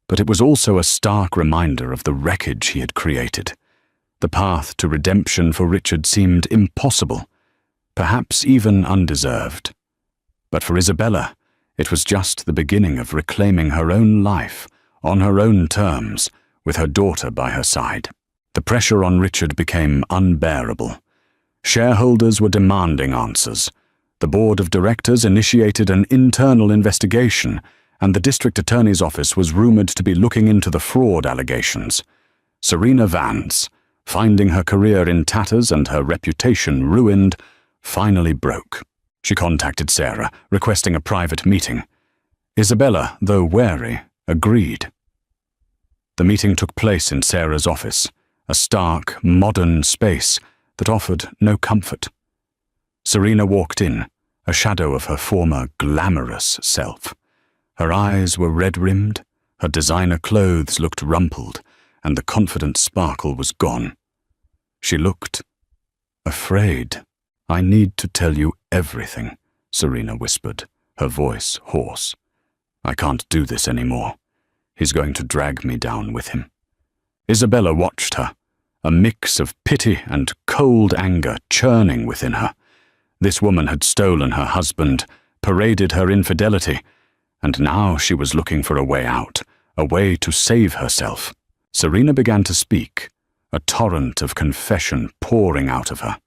But it was also a stark reminder of the wreckage he had created. The path to redemption for Richard seemed impossible, perhaps even undeserved. But for Isabella, it was just the beginning of reclaiming her own life, on her own terms, with her daughter by her side. The pressure on Richard became unbearable. Shareholders were demanding answers. The board of directors initiated an internal investigation, and the district attorney's office was rumored to be looking into the fraud allegations. Serena Vance, finding her career in tatters and her reputation ruined, finally broke. She contacted Sarah, requesting a private meeting. Isabella, though wary, agreed. The meeting took place in Sarah's office, a stark, modern space that offered no comfort. Serena walked in, a shadow of her former glamorous self. Her eyes were red-rimmed, her designer clothes looked rumpled, and the confident sparkle was gone. She looked afraid. "I need to tell you everything," Serena whispered, her voice hoarse. "I can't do this anymore. He's going to drag me down with him." Isabella watched her, a mix of pity and cold anger churning within her. This woman had stolen her husband, paraded her infidelity, and now she was looking for a way out, a way to save herself. Serena began to speak, a torrent of confession pouring out of her.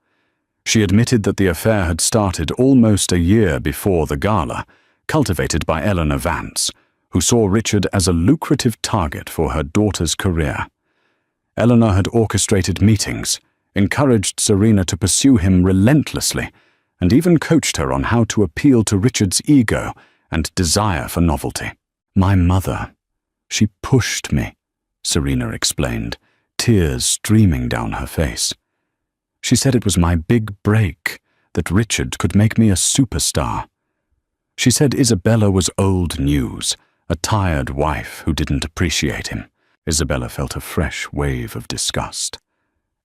She admitted that the affair had started almost a year before the gala, cultivated by Eleanor Vance, who saw Richard as a lucrative target for her daughter's career. Eleanor had orchestrated meetings, encouraged Serena to pursue him relentlessly, and even coached her on how to appeal to Richard's ego and desire for novelty. "My mother, she pushed me," Serena explained, tears streaming down her face. "She said it was my big break, that Richard could make me a superstar. She said Isabella was old news, a tired wife who didn't appreciate him." Isabella felt a fresh wave of disgust.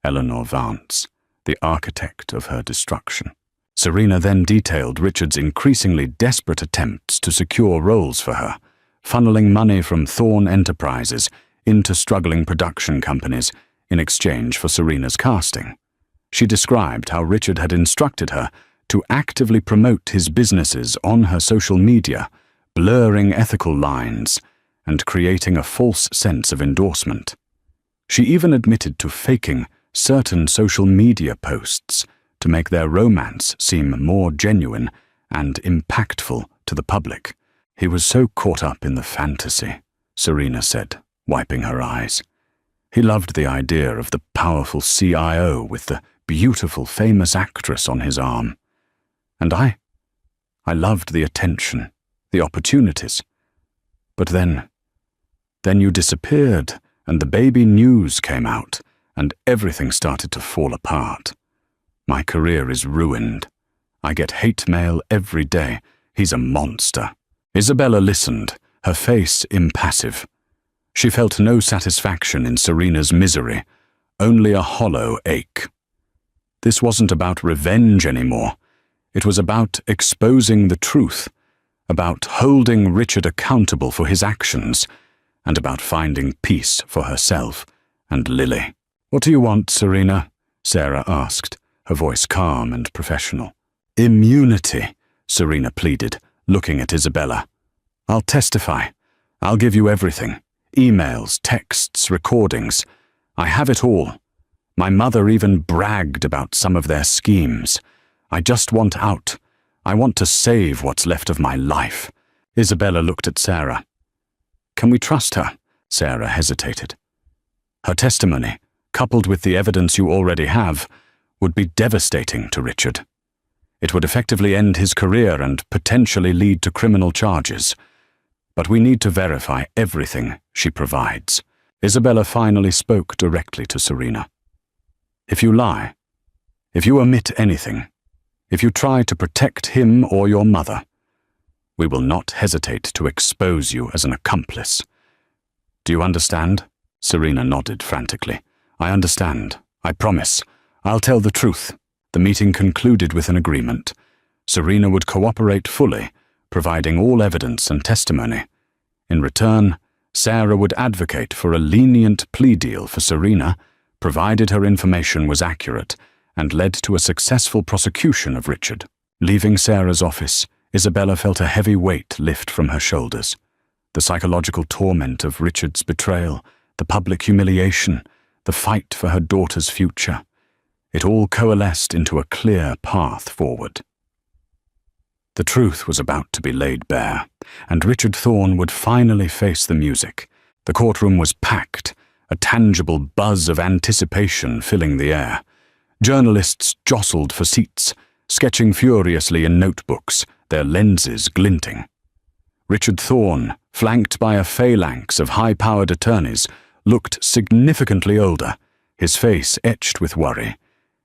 Eleanor Vance, the architect of her destruction. Serena then detailed Richard's increasingly desperate attempts to secure roles for her, funneling money from Thorne Enterprises into struggling production companies in exchange for Serena's casting. She described how Richard had instructed her to actively promote his businesses on her social media, blurring ethical lines and creating a false sense of endorsement. She even admitted to faking certain social media posts to make their romance seem more genuine and impactful to the public. He was so caught up in the fantasy, Serena said, wiping her eyes. He loved the idea of the powerful CIO with the beautiful famous actress on his arm. And I loved the attention, the opportunities. But then you disappeared, and the baby news came out, and everything started to fall apart. My career is ruined. I get hate mail every day. He's a monster. Isabella listened, her face impassive. She felt no satisfaction in Serena's misery, only a hollow ache. This wasn't about revenge anymore. It was about exposing the truth, about holding Richard accountable for his actions, and about finding peace for herself and Lily. "What do you want, Serena?" Sarah asked, her voice calm and professional. "Immunity," Serena pleaded, looking at Isabella. "I'll testify. I'll give you everything. Emails, texts, recordings. I have it all. My mother even bragged about some of their schemes. I just want out. I want to save what's left of my life." Isabella looked at Sarah. "Can we trust her?" Sarah hesitated. "Her testimony, coupled with the evidence you already have, would be devastating to Richard. It would effectively end his career and potentially lead to criminal charges. But we need to verify everything she provides." Isabella finally spoke directly to Serena. "If you lie, if you omit anything, if you try to protect him or your mother, we will not hesitate to expose you as an accomplice. Do you understand?" Serena nodded frantically. "I understand. I promise. I'll tell the truth." The meeting concluded with an agreement. Serena would cooperate fully, providing all evidence and testimony. In return, Sarah would advocate for a lenient plea deal for Serena, provided her information was accurate and led to a successful prosecution of Richard. Leaving Sarah's office, Isabella felt a heavy weight lift from her shoulders. The psychological torment of Richard's betrayal, the public humiliation, the fight for her daughter's future. It all coalesced into a clear path forward. The truth was about to be laid bare, and Richard Thorne would finally face the music. The courtroom was packed, a tangible buzz of anticipation filling the air. Journalists jostled for seats, sketching furiously in notebooks, their lenses glinting. Richard Thorne, flanked by a phalanx of high-powered attorneys, looked significantly older, his face etched with worry.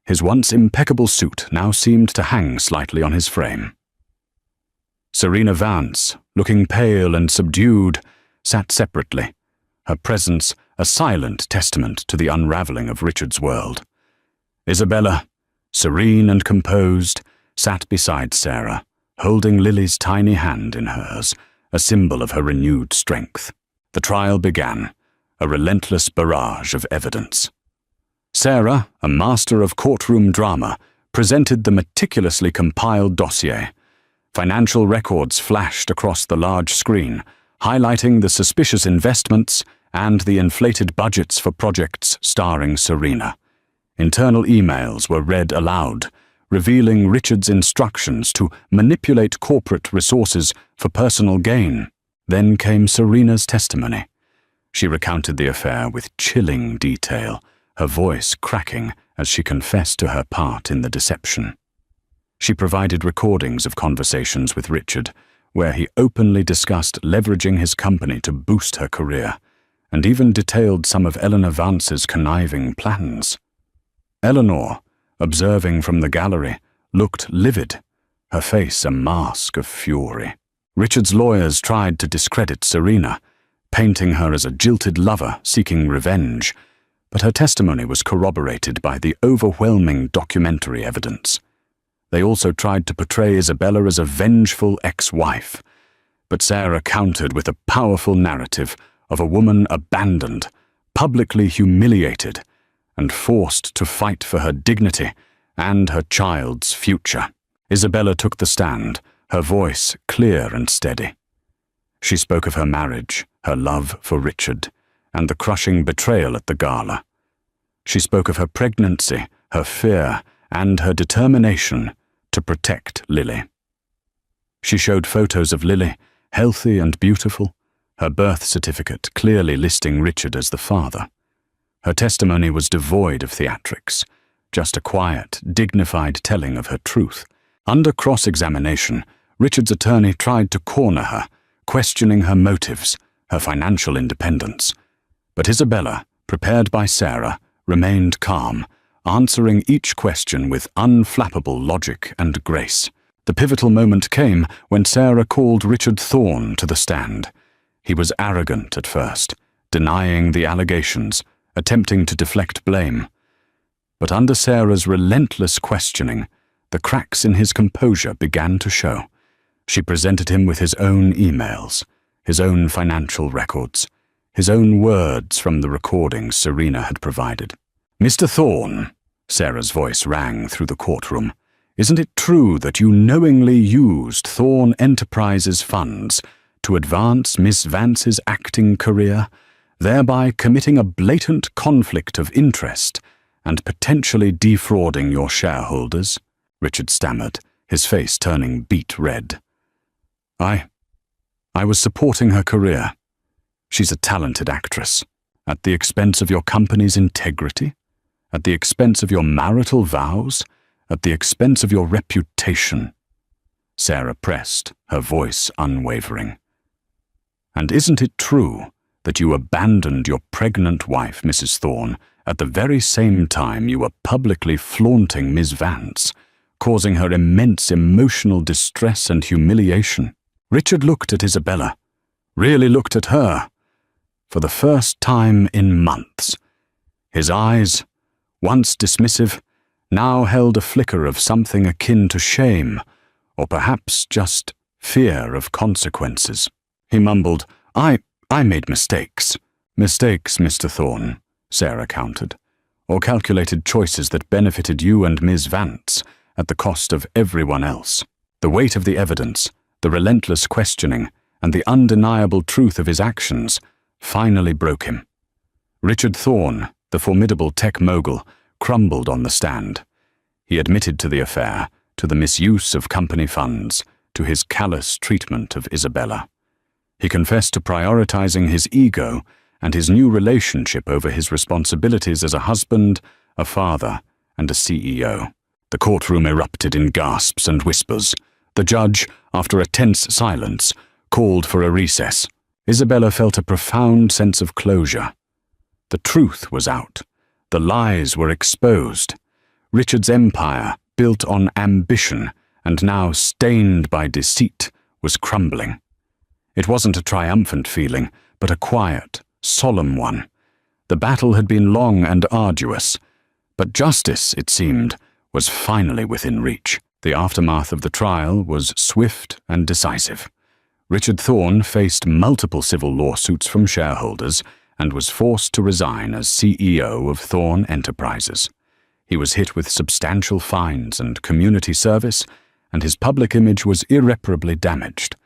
His once impeccable suit now seemed to hang slightly on his frame. Serena Vance, looking pale and subdued, sat separately, her presence a silent testament to the unraveling of Richard's world. Isabella, serene and composed, sat beside Sarah, holding Lily's tiny hand in hers, a symbol of her renewed strength. The trial began, a relentless barrage of evidence. Sarah, a master of courtroom drama, presented the meticulously compiled dossier. Financial records flashed across the large screen, highlighting the suspicious investments and the inflated budgets for projects starring Serena. Internal emails were read aloud, revealing Richard's instructions to manipulate corporate resources for personal gain. Then came Serena's testimony. She recounted the affair with chilling detail, her voice cracking as she confessed to her part in the deception. She provided recordings of conversations with Richard, where he openly discussed leveraging his company to boost her career, and even detailed some of Eleanor Vance's conniving plans. Eleanor, observing from the gallery, looked livid, her face a mask of fury. Richard's lawyers tried to discredit Serena, painting her as a jilted lover seeking revenge, but her testimony was corroborated by the overwhelming documentary evidence. They also tried to portray Isabella as a vengeful ex-wife, but Sarah countered with a powerful narrative of a woman abandoned, publicly humiliated, and forced to fight for her dignity and her child's future. Isabella took the stand, her voice clear and steady. She spoke of her marriage, her love for Richard, and the crushing betrayal at the gala. She spoke of her pregnancy, her fear, and her determination to protect Lily. She showed photos of Lily, healthy and beautiful, her birth certificate clearly listing Richard as the father. Her testimony was devoid of theatrics, just a quiet, dignified telling of her truth. Under cross-examination, Richard's attorney tried to corner her, questioning her motives, her financial independence. But Isabella, prepared by Sarah, remained calm, answering each question with unflappable logic and grace. The pivotal moment came when Sarah called Richard Thorne to the stand. He was arrogant at first, denying the allegations, attempting to deflect blame. But under Sarah's relentless questioning, the cracks in his composure began to show. She presented him with his own emails, his own financial records, his own words from the recordings Serena had provided. "Mr. Thorne," Sarah's voice rang through the courtroom, "isn't it true that you knowingly used Thorne Enterprises funds to advance Miss Vance's acting career, thereby committing a blatant conflict of interest and potentially defrauding your shareholders?" Richard stammered, his face turning beet red. I was supporting her career. She's a talented actress. At the expense of your company's integrity? At the expense of your marital vows? At the expense of your reputation?" Sarah pressed, her voice unwavering. "And isn't it true that you abandoned your pregnant wife, Mrs. Thorne, at the very same time you were publicly flaunting Miss Vance, causing her immense emotional distress and humiliation?" Richard looked at Isabella, really looked at her, for the first time in months. His eyes, once dismissive, now held a flicker of something akin to shame, or perhaps just fear of consequences. He mumbled, I made mistakes." "Mistakes, Mr. Thorne," Sarah countered, "or calculated choices that benefited you and Ms. Vance at the cost of everyone else." The weight of the evidence, the relentless questioning, and the undeniable truth of his actions finally broke him. Richard Thorne, the formidable tech mogul, crumbled on the stand. He admitted to the affair, to the misuse of company funds, to his callous treatment of Isabella. He confessed to prioritizing his ego and his new relationship over his responsibilities as a husband, a father, and a CEO. The courtroom erupted in gasps and whispers. The judge, after a tense silence, called for a recess. Isabella felt a profound sense of closure. The truth was out. The lies were exposed. Richard's empire, built on ambition and now stained by deceit, was crumbling. It wasn't a triumphant feeling, but a quiet, solemn one. The battle had been long and arduous, but justice, it seemed, was finally within reach. The aftermath of the trial was swift and decisive. Richard Thorne faced multiple civil lawsuits from shareholders and was forced to resign as CEO of Thorne Enterprises. He was hit with substantial fines and community service, and his public image was irreparably damaged.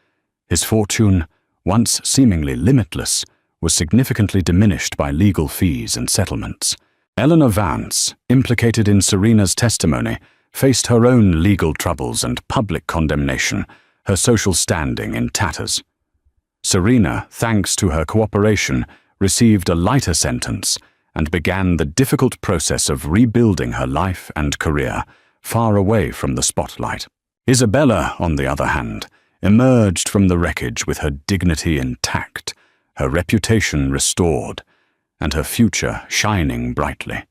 His fortune, once seemingly limitless, was significantly diminished by legal fees and settlements. Eleanor Vance, implicated in Serena's testimony, faced her own legal troubles and public condemnation, her social standing in tatters. Serena, thanks to her cooperation, received a lighter sentence and began the difficult process of rebuilding her life and career, far away from the spotlight. Isabella, on the other hand, emerged from the wreckage with her dignity intact, her reputation restored, and her future shining brightly.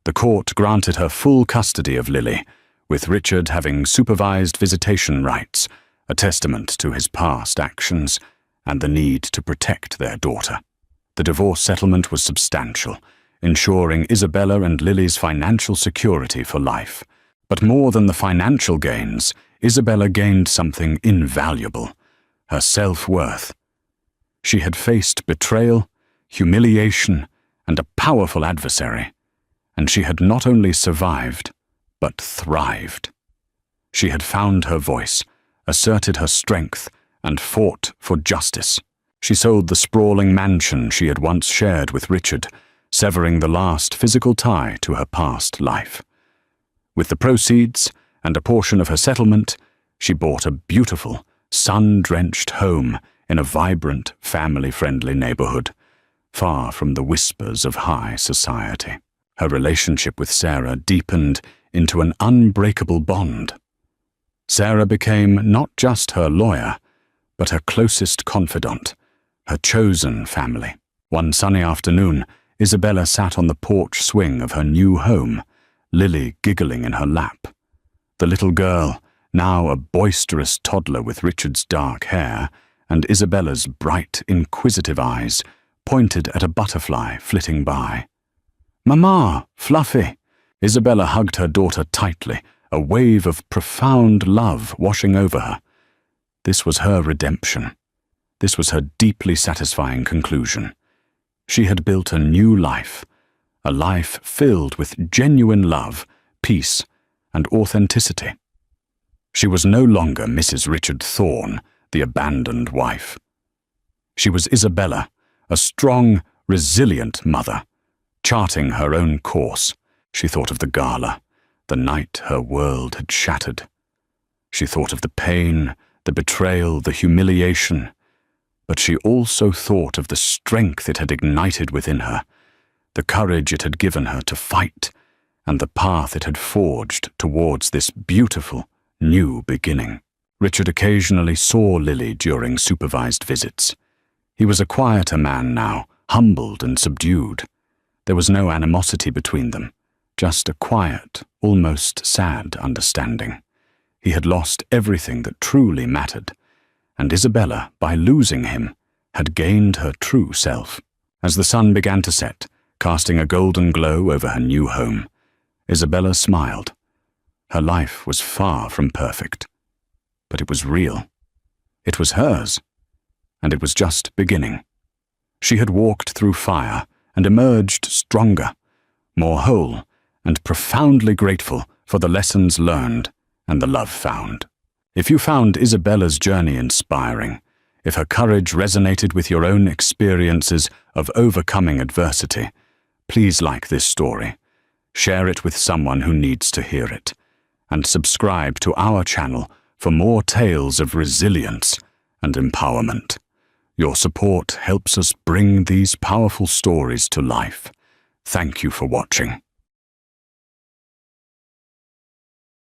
The court granted her full custody of Lily, with Richard having supervised visitation rights, a testament to his past actions and the need to protect their daughter. The divorce settlement was substantial, ensuring Isabella and Lily's financial security for life. But more than the financial gains, Isabella gained something invaluable: her self-worth. She had faced betrayal, humiliation, and a powerful adversary, and she had not only survived, but thrived. She had found her voice, asserted her strength, and fought for justice. She sold the sprawling mansion she had once shared with Richard, severing the last physical tie to her past life. With the proceeds and a portion of her settlement, she bought a beautiful, sun-drenched home in a vibrant, family-friendly neighborhood, far from the whispers of high society. Her relationship with Sarah deepened into an unbreakable bond. Sarah became not just her lawyer, but her closest confidant, her chosen family. One sunny afternoon, Isabella sat on the porch swing of her new home, Lily giggling in her lap. The little girl, now a boisterous toddler with Richard's dark hair, and Isabella's bright, inquisitive eyes, pointed at a butterfly flitting by. "Mama, Fluffy!" Isabella hugged her daughter tightly, a wave of profound love washing over her. This was her redemption. This was her deeply satisfying conclusion. She had built a new life, a life filled with genuine love, peace, and authenticity. She was no longer Mrs. Richard Thorne, the abandoned wife. She was Isabella, a strong, resilient mother, charting her own course. She thought of the gala, the night her world had shattered. She thought of the pain, the betrayal, the humiliation, but she also thought of the strength it had ignited within her, the courage it had given her to fight, and the path it had forged towards this beautiful, new beginning. Richard occasionally saw Lily during supervised visits. He was a quieter man now, humbled and subdued. There was no animosity between them, just a quiet, almost sad understanding. He had lost everything that truly mattered, and Isabella, by losing him, had gained her true self. As the sun began to set, casting a golden glow over her new home, Isabella smiled. Her life was far from perfect, but it was real. It was hers, and it was just beginning. She had walked through fire and emerged stronger, more whole, and profoundly grateful for the lessons learned and the love found. If you found Isabella's journey inspiring, if her courage resonated with your own experiences of overcoming adversity, please like this story, share it with someone who needs to hear it, and subscribe to our channel for more tales of resilience and empowerment. Your support helps us bring these powerful stories to life. Thank you for watching.